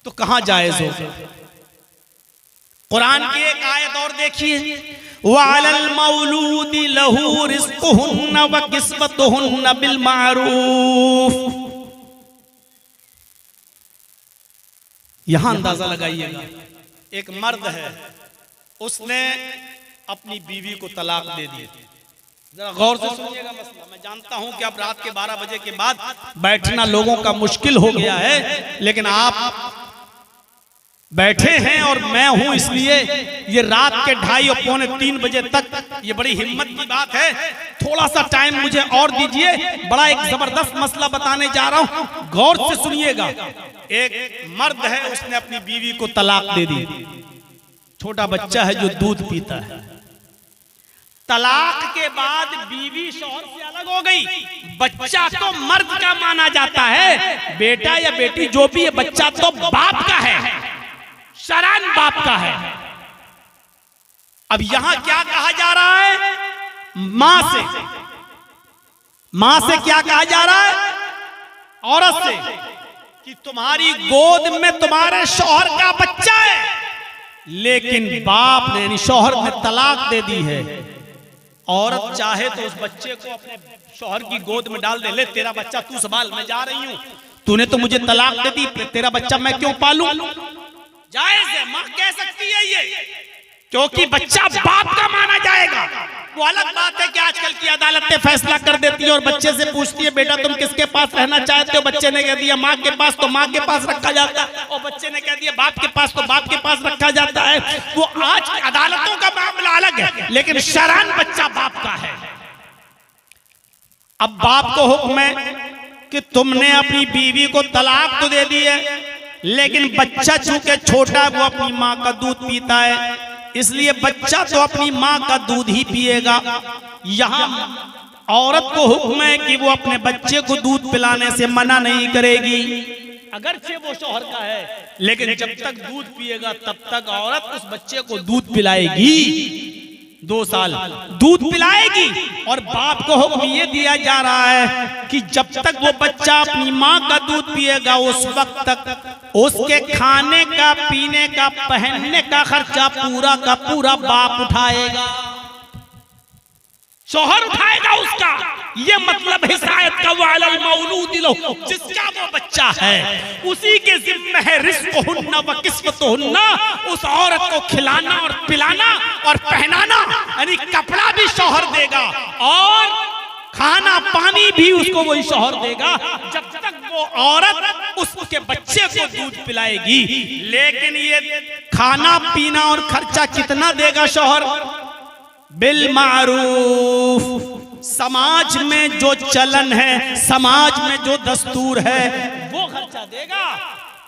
तो कहां जायज हो? कुरान की एक आयत और देखिए, वअलल मौलूदी लहू रिज़्क़ुहुन्ना व किस्वतुहुन्ना बिल मारूफ। यहां अंदाजा लगाइएगा, एक मर्द है, उसने अपनी बीवी को तलाक दे दी। जरा गौर से सुनिएगा मसला। मैं जानता हूं कि अब रात के 12 बजे के बाद बैठना लोगों का मुश्किल हो गया है, लेकिन आप बैठे हैं और मैं हूं, इसलिए ये रात के 2:30 और 2:45 बजे तक ये बड़ी हिम्मत की बात है। थोड़ा सा टाइम मुझे और दीजिए, बड़ा एक जबरदस्त मसला बताने जा रहा हूं, गौर से सुनिएगा। एक मर्द है, उसने अपनी बीवी को तलाक दे दी। छोटा बच्चा है जो दूध पीता है। तलाक के बाद बीवी शौहर से अलग हो गई, बच्चा तो मर्द का माना जाता है, बेटा या बेटी जो भी है, बच्चा तो बाप का है, शरन बाप का है। अब यहां क्या कहा जा रहा है? मां से क्या कहा जा रहा है? औरत से, कि तुम्हारी गोद में तुम्हारे शौहर का बच्चा है, लेकिन बाप ने यानी शौहर ने तलाक दे दी है। औरत चाहे तो उस बच्चे को अपने शौहर की गोद में डाल दे, ले तेरा बच्चा तू संभाल, मैं जा रही हूं, तूने तो मुझे तलाक दे दी, तेरा बच्चा मैं क्यों पालूं? जायज है, मां कह सकती है ये, क्योंकि बच्चा बाप का माना जाएगा। वो अलग बात है कि आजकल की अदालतें फैसला कर देती है और बच्चे से पूछती है, बेटा तुम किसके पास रहना चाहते हो? बच्चे ने कह दिया माँ के पास, तो माँ के पास रखा जाता है, और बच्चे ने कह दिया बाप के पास, तो बाप के पास रखा जाता है। वो आज अदालतों का मामला अलग है, लेकिन शरअन बच्चा बाप का है। अब बाप को हुक्म है कि तुमने अपनी बीवी को तलाक तो दे दी है, लेकिन बच्चा चूंकि छोटा है वो अपनी माँ का दूध पीता है, इसलिए बच्चा तो अपनी माँ का दूध ही पिएगा। यहाँ औरत को हुक्म है कि वो अपने बच्चे को दूध पिलाने से मना नहीं करेगी, अगरचे वो शौहर का है, लेकिन जब तक दूध पिएगा तब तक औरत उस बच्चे को दूध पिलाएगी, 2 साल दूध पिलाएगी। और बाप को हुक्म ये दिया जा रहा है कि जब तक वो बच्चा अपनी माँ का दूध पिएगा, उस वक्त तक उसके खाने का, पीने का, पहनने का खर्चा पूरा का पूरा बाप उठाएगा, शौहर उठाएगा उसका। ये मतलब हिसायत का, वालल मौलूद लहू, जिसका वो बच्चा है उसी के जिम्मे है रिज़्क़ुहुन्ना व किस्वतुहुन्ना, उस औरत को खिलाना और पिलाना और पहनाना, यानी कपड़ा भी शौहर देगा और खाना पानी भी उसको वही शौहर देगा, जब तक वो औरत उसके बच्चे को दूध पिलाएगी। लेकिन ये खाना पीना और खर्चा कितना देगा शौहर? बिल मारूफ। समाज में जो चलन है, समाज में जो दस्तूर है, वो खर्चा देगा।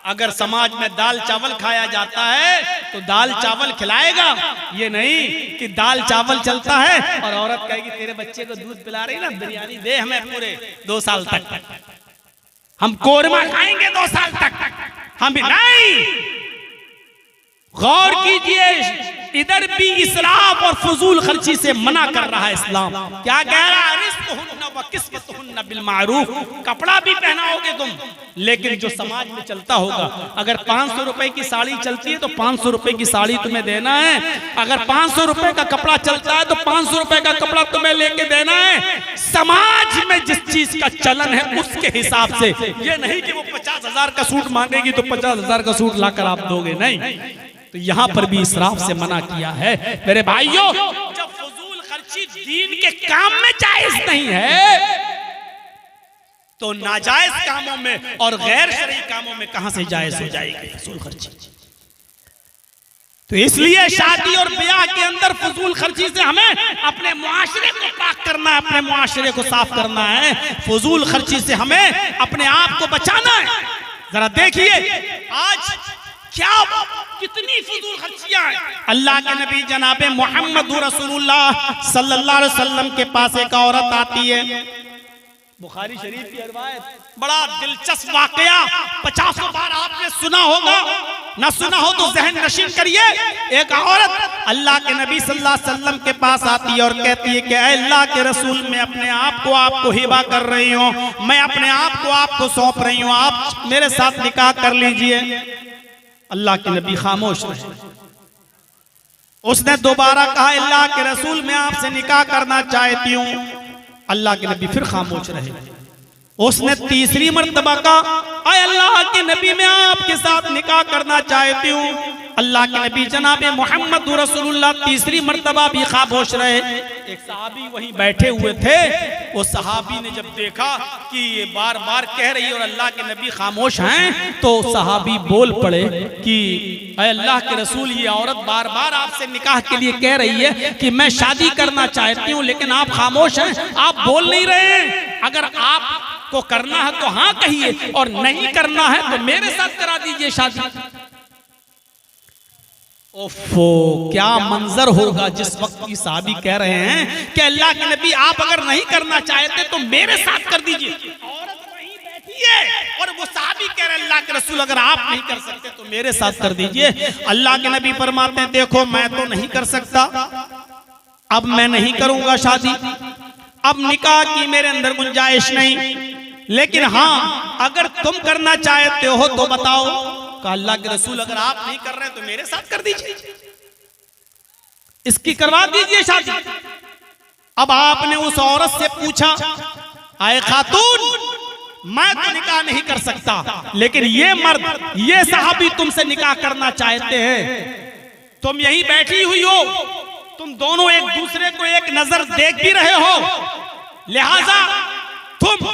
अगर समाज में दाल चावल खाया जाता है तो दाल चावल खिलाएगा, ये नहीं कि दाल चावल चलता है और औरत कहेगी तेरे बच्चे को दूध पिला रही ना, बिरयानी दे हमें पूरे 2 साल तक, हम कोरमा खाएंगे 2 साल तक, हम भी नहीं। गौर कीजिए, इधर भी इसराफ और फजूल खर्ची से मना कर रहा है इस्लाम। क्या कह रहा है? रिज़्क़ुहुन्ना व किस्वतुहुन्ना बिल मारूफ। कपड़ा भी पहनाओगे तुम, लेकिन जो समाज में चलता होगा, अगर 500 रुपए की साड़ी चलती है तो 500 रुपए की साड़ी तुम्हें देना है। अगर 500 रुपए का कपड़ा चलता है तो 500 रुपए का कपड़ा तुम्हें लेके देना है। समाज में जिस चीज का चलन है उसके हिसाब से, ये नहीं कि वो 50,000 का सूट मांगेगी तो 50,000 का सूट लाकर आप दोगे, नहीं। तो यहाँ पर भी इसराफ से मना किया है। मेरे भाइयों, जब फजूल खर्ची दीन के काम में जायज नहीं है तो नाजायज कामों में और गैर शरई कामों में कहां से जायज हो जाएगी फजूल खर्ची। तो इसलिए शादी और ब्याह के अंदर फजूल खर्ची से हमें अपने मुआशरे को पाक करना है, अपने मुआशरे को साफ करना है। फजूल खर्ची से हमें अपने आप को बचाना है। जरा देखिए आज क्या कितनी फजूल खर्चियां हैं। अल्लाह के नबी जनाबे मोहम्मद रसूलुल्लाह सल्लल्लाहु अलैहि वसल्लम के पास एक औरत आती है, बुखारी शरीफ की रिवायत, बड़ा दिलचस्प वाकया, 50 बार आपने सुना होगा, ना सुना हो तो जहन नशीन करिए। एक औरत अल्लाह के नबी सल्लल्लाहु अलैहि वसल्लम के पास आती है और कहती है कि अल्लाह के रसूल, मैं अपने आप को आपको हिबा कर रही हूँ, मैं अपने आप को आपको सौंप रही हूँ, आप मेरे साथ निकाह कर लीजिए। अल्लाह के नबी खामोश रहे। उसने दोबारा कहा, अल्लाह के रसूल, मैं आपसे निकाह करना चाहती हूँ। अल्लाह के नबी फिर खामोश रहे। उसने तीसरी मर्तबा कहा, अय अल्लाह के नबी, मैं आपके साथ निकाह करना चाहती हूँ। अल्लाह के नबी जनाबे मोहम्मद रसूलुल्लाह तीसरी मर्तबा भी खामोश रहे। एक सहाबी वहीं बैठे हुए थे, वो सहाबी ने जब देखा कि ये बार बार कह रही है और अल्लाह के नबी खामोश हैं, तो सहाबी बोल पड़े कि अय अल्लाह के रसूल, ये औरत बार बार आपसे निकाह के लिए कह रही है कि मैं शादी करना चाहती हूँ, लेकिन आप खामोश हैं, आप बोल नहीं रहे हैं। अगर आपको करना है तो हाँ कहिए, और नहीं करना है तो मेरे साथ करा दीजिए शादी। ओफो, क्या मंजर होगा जिस वक्त की साहबी कह रहे हैं कि अल्लाह के नबी, आप अगर नहीं करना चाहते तो मेरे साथ कर दीजिए। औरत वहीं बैठी है और वो साहबी कह रहे हैं, अल्लाह के रसूल, अगर आप नहीं कर सकते तो मेरे साथ कर दीजिए। अल्लाह के नबी फरमाते हैं, देखो मैं तो नहीं कर सकता, अब मैं नहीं करूंगा शादी, अब निकाह की मेरे अंदर गुंजाइश नहीं, लेकिन हाँ अगर तुम करना चाहते हो तो बताओ। कहा, अल्लाह के रसूल, अगर आप नहीं कर रहे तो मेरे साथ कर दीजिए, इसकी करवा दीजिए शादी। अब आपने उस औरत से पूछा, आए खातून, मैं तो निकाह नहीं कर सकता, लेकिन ये मर्द, ये साहबी तुमसे निकाह करना चाहते हैं, तुम यहीं बैठी हुई हो, तुम दोनों एक दूसरे को एक नजर देख भी रहे हो, लिहाजा तुम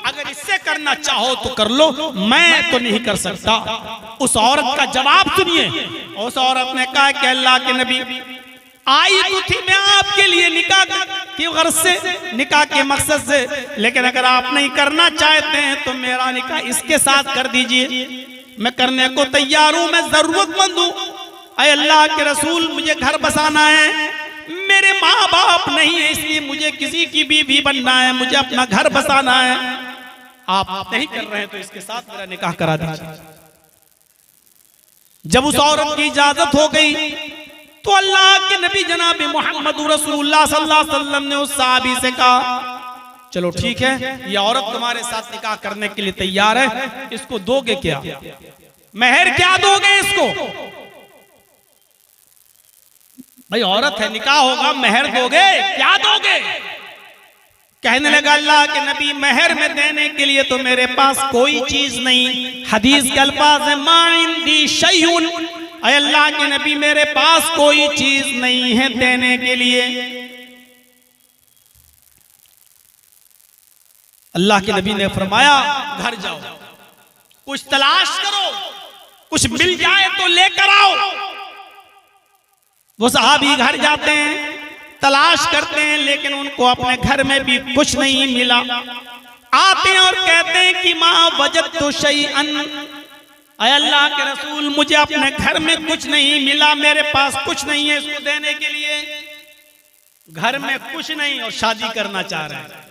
अगर इससे करना चाहो तो कर लो, मैं तो नहीं कर सकता। उस औरत का जवाब सुनिए। उस औरत ने कहा कि अल्लाह के नबी, आई तो थी मैं आपके लिए निकाह की गर्ज से, निकाह के मकसद से, लेकिन अगर आप नहीं करना चाहते हैं तो मेरा निकाह इसके साथ कर दीजिए, मैं करने को तैयार हूं, मैं जरूरतमंद हूं। अय अल्लाह के रसूल, मुझे घर बसाना है, मेरे माँ बाप नहीं है, इसलिए मुझे किसी की बीवी बनना है, मुझे अपना घर बसाना है, आप नहीं कर रहे हैं तो इसके साथ मेरा निकाह करा दीजिए। जब उस औरत की इजाजत हो गई तो अल्लाह के नबी जनाब मोहम्मद रसूलुल्लाह सल्लल्लाहु अलैहि वसल्लम ने उस सहाबी से कहा, चलो ठीक है, ये औरत तुम्हारे साथ निकाह करने के लिए तैयार है, इसको दोगे क्या, मेहर क्या दोगे इसको? भाई औरत है, निकाह होगा, मेहर दोगे, क्या दोगे? कहने लगा, अल्लाह के नबी, मेहर में देने के लिए तो मेरे पास कोई चीज नहीं। हदीस के अल्फाज है, मा इंदी शैउन, अल्लाह के नबी मेरे पास कोई चीज नहीं है देने के लिए। अल्लाह के नबी ने फरमाया, घर जाओ, कुछ तलाश करो, कुछ मिल जाए तो लेकर आओ। वो सहाबी घर जाते हैं, तलाश करते हैं, लेकिन उनको अपने घर में भी कुछ नहीं मिला। आते हैं और कहते हैं कि माँ वजदतु शैअन, अय अल्लाह के रसूल मुझे अपने घर में कुछ नहीं मिला, मेरे पास कुछ नहीं है इसको देने के लिए, घर में कुछ नहीं और शादी करना चाह रहे हैं।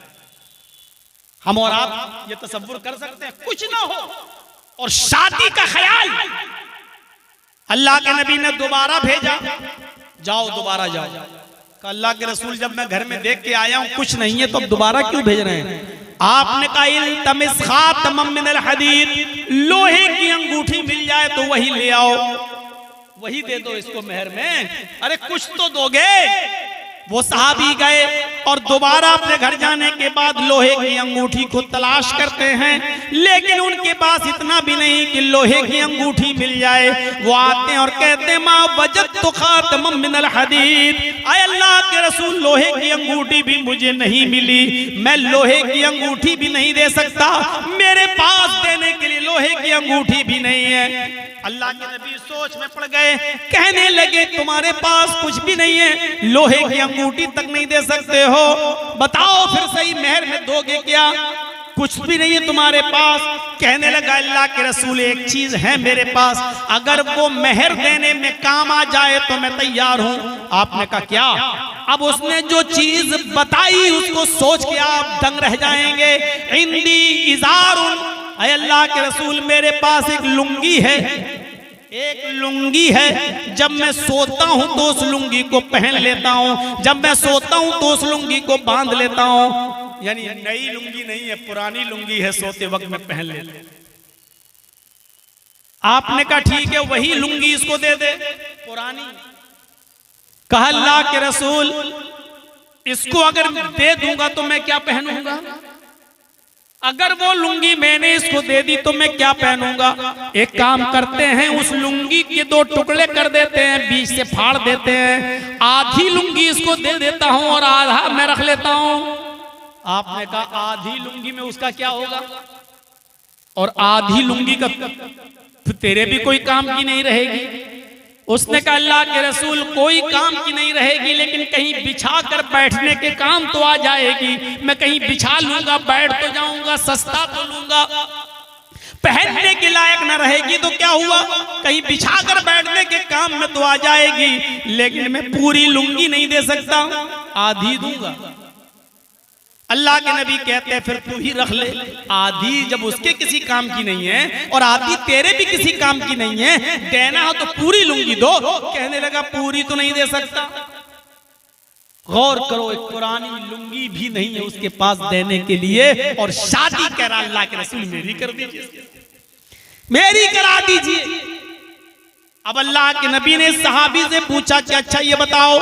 हम और आप ये तसव्वुर कर सकते हैं कुछ ना हो और शादी का ख्याल। अल्लाह के नबी ने दोबारा भेजा, जाओ दोबारा जाओ। अल्लाह के रसूल जब मैं घर में देख के आया हूं कुछ नहीं है तो अब दोबारा क्यों भेज रहे हैं? आपने कहा इल्तमिस खातमम मिनल हदीद, लोहे की अंगूठी मिल जाए तो वही ले आओ, वही दे दो इसको मेहर में। अरे कुछ तो दोगे। वो सहाबी गए और दोबारा अपने घर जाने के बाद लोहे की अंगूठी को तलाश करते हैं, लेकिन उनके पास इतना भी नहीं कि लोहे की अंगूठी मिल जाए। वो आते हैं और कहते हैं मा वजदतु खातमम मिनल हदीद, आय अल्लाह के रसूल लोहे की अंगूठी भी मुझे नहीं मिली, मैं लोहे की अंगूठी भी नहीं दे सकता, मेरे पास देने के लिए लोहे की अंगूठी भी नहीं है। अल्लाह के नबी सोच में पड़ गए, कहने लगे तुम्हारे पास कुछ भी नहीं है, लोहे की अंगूठी तक नहीं दे सकते हो, बताओ फिर सही मेहर में दोगे क्या? कुछ भी नहीं है तुम्हारे पास। कहने लगा अल्लाह के रसूल एक चीज है मेरे पास, अगर वो मेहर देने में काम आ जाए तो मैं तैयार हूं। आपने कहा क्या? अब उसने जो चीज बताई उसको सोच के आप दंग रह जाएंगे। इंदी इजारुन, अय अल्लाह के रसूल मेरे पास एक लुंगी है, एक लुंगी है, जब मैं सोता हूं तो उस लुंगी को पहन लेता हूं, जब मैं सोता हूं तो उस लुंगी को बांध लेता हूं। यानी नई लुंगी नहीं है, पुरानी लुंगी है, सोते वक्त में पहन लेते। आपने कहा ठीक है वही लुंगी इसको दे दे, पुरानी। कहा अल्लाह के रसूल इसको अगर दे दूंगा तो मैं क्या पहनूंगा? अगर वो लुंगी मैंने इसको दे दी तो मैं क्या पहनूंगा? एक काम करते हैं उस लुंगी के दो टुकड़े कर देते हैं, बीच से फाड़ देते हैं, आधी लुंगी इसको दे देता हूं और आधा मैं रख लेता हूं। आपने कहा आधी लुंगी में उसका क्या होगा? और आधी लुंगी का तेरे भी कोई काम की नहीं रहेगी। उसने कहा अल्लाह के रसूल कोई काम की नहीं रहेगी, लेकिन कहीं बिछा कर बैठने के काम तो आ जाएगी। मैं कहीं बिछा लूंगा, बैठ तो जाऊंगा, सस्ता तो लूंगा, पहनने के लायक ना रहेगी तो क्या हुआ, कहीं बिछा कर बैठने के काम में तो आ जाएगी, लेकिन मैं पूरी लुंगी नहीं दे सकता, आधी दूंगा। अल्लाह के नबी कहते हैं फिर तू ही रख ले। आधी जब उसके किसी काम की नहीं है और आधी तेरे भी किसी काम की नहीं है, देना हो तो पूरी लुंगी दो। कहने लगा पूरी तो नहीं दे सकता। गौर करो, एक पुरानी लुंगी भी नहीं है उसके पास देने के लिए और शादी कह रहा अल्लाह के रसूल मेरी कर दीजिए, मेरी करा दीजिए। अब अल्लाह के नबी ने सहाबी से पूछा कि अच्छा ये बताओ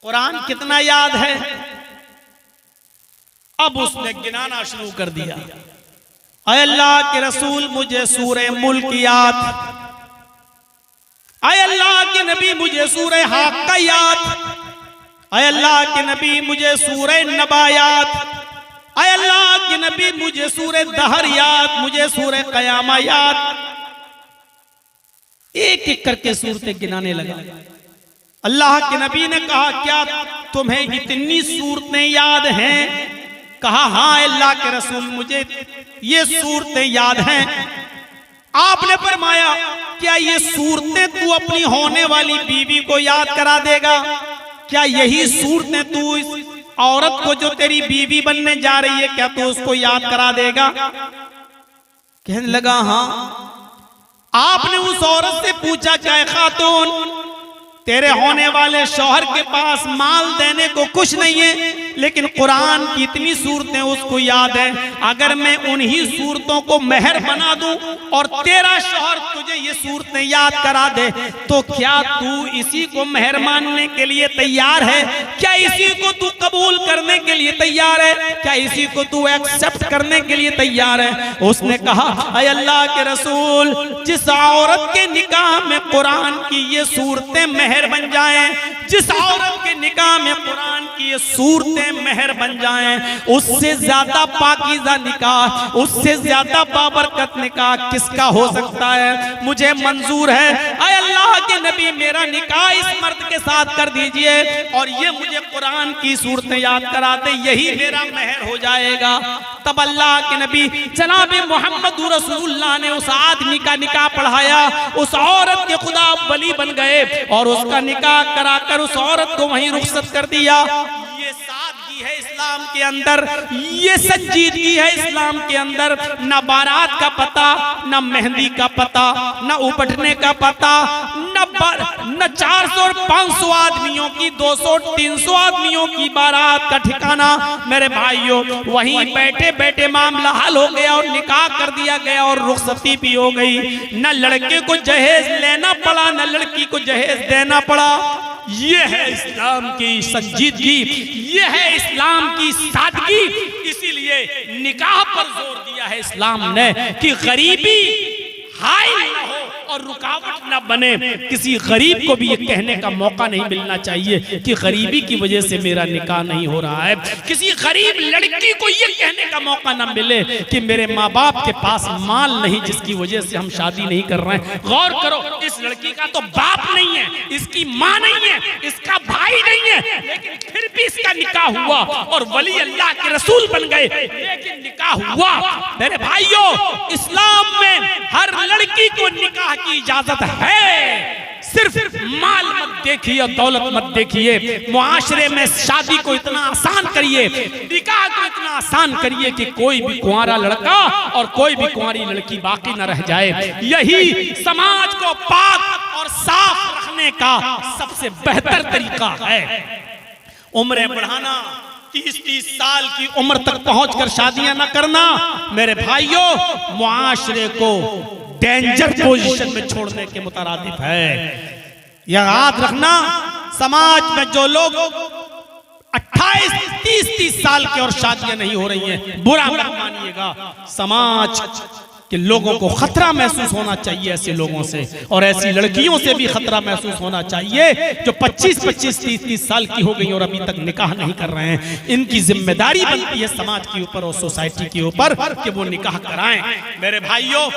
कुरान कितना याद है? अब उसने गिनाना शुरू कर दिया। अय अल्लाह के रसूल मुझे सूरह मुल्क याद, अय अल्लाह के नबी मुझे सूरह हाक्का याद, अय अल्लाह के नबी मुझे सूरह नबा याद, अय अल्लाह के नबी मुझे सूरह दहर याद, मुझे सूरह कयामा याद। एक एक करके सूरतें गिनाने लगा। अल्लाह के नबी ने कहा क्या तुम्हें इतनी सूरतें याद हैं? कहा हाँ अल्लाह के रसूल मुझे ये सूरतें याद हैं। आपने फरमाया क्या ये सूरतें तू अपनी होने वाली बीवी को याद करा देगा? क्या यही सूरतें तू इस औरत को जो तेरी बीवी बनने जा रही है क्या तू उसको याद करा देगा? कहने लगा हाँ। आपने उस औरत से पूछा क्या खातून तेरे होने वाले शौहर के पास माल देने को कुछ नहीं है, लेकिन कुरान की इतनी सूरतें उसको याद है, अगर मैं उन्हीं सूरतों को मेहर बना दूं और तेरा शौहर तुझे ये सूरतें याद करा दे तो क्या तू इसी को मेहर मानने के लिए तैयार है? क्या इसी को तू कबूल करने के लिए तैयार है? क्या इसी को तू एक्सेप्ट करने के लिए तैयार है? उसने कहा अय अल्लाह के रसूल जिस औरत के निकाह में कुरान की ये सूरतें मेहर बन जाएं, जिस औरत के निकाह में कुरान की ये सूरतें मेहर बन जाएं, उससे ज्यादा पाकीज़ा निकाह, उससे ज्यादा बाबरकत निकाह किसका हो सकता है? मुझे मंजूर है अय अल्लाह के नबी मेरा निकाह इस मर्द के साथ कर दीजिए और ये मुझे कुरान की सूरतें याद करा दे, यही मेरा मेहर हो जाएगा। तब अल्लाह के नबी जनाब मोहम्मद रसूलुल्लाह ने उस आदमी का निकाह पढ़ाया, उस औरत के खुदा वली बन गए और उसका निकाह कराकर उस औरत को वहीं रुखसत कर दिया। ये सादगी है इस्लाम के अंदर, ये संजीदगी है इस्लाम के अंदर। न बारात का पता, न मेहंदी का पता, न उपटने का पता, न 400 और 500 आदमियों की, 200 300 आदमियों की बारात का ठिकाना। मेरे भाइयों, वहीं बैठे बैठे मामला हल हो गया और निकाह कर दिया गया और रुखसती भी हो गई। न लड़के को जहेज लेना पड़ा, न लड़की को जहेज देना पड़ा। ये है इस्लाम की संजीदगी, ये है इस्लाम की सादगी। इसीलिए निकाह पर जोर दिया है इस्लाम ने कि गरीबी हाइल न हो और रुकावट न बने। किसी गरीब को भी ये कहने का मौका नहीं मिलना चाहिए कि गरीबी की वजह से मेरा निकाह नहीं हो रहा है। किसी गरीब लड़की को ये कहने का मौका न मिले कि मेरे माँ बाप के पास माल नहीं जिसकी वजह से हम शादी नहीं कर रहे हैं। गौर करो, इस लड़की का तो बाप नहीं है, इसकी माँ नहीं है, इसका भाई नहीं है, लेकिन फिर भी इसका निकाह हुआ और वली अल्लाह के रसूल बन गए, लेकिन निकाह हुआ। मेरे भाइयों, इस्लाम में हर लड़की को निकाह की इजाजत है। सिर्फ माल मत देखिए, दौलत मत देखिए। मुआशरे में शादी को इतना आसान करिए, निकाह को इतना आसान करिए कि कोई भी कुंवारा लड़का और कोई भी कुंवारी लड़की बाकी न रह जाए। यही समाज को पाक और साफ रखने का सबसे बेहतर तरीका है। उम्र बढ़ाना, 30-30 साल की उम्र तक पहुंचकर शादियां न करना, मेरे भाइयों, मुआशरे को डेंजर पोजीशन में छोड़ने के मुतरादिफ है। यह याद रखना, समाज में जो लोग 28-30 साल के और शादियां नहीं हो रही हैं, बुरा मत मानिएगा। समाज के लोगों को खतरा महसूस होना चाहिए ऐसे लोगों से, और ऐसी लड़कियों से भी खतरा महसूस होना चाहिए जो 25-25, 30-30 साल की हो गई और अभी तक निकाह नहीं कर रहे हैं। इनकी जिम्मेदारी बनती है समाज के ऊपर और सोसाइटी के ऊपर कि वो निकाह कराएं। मेरे भाइयों,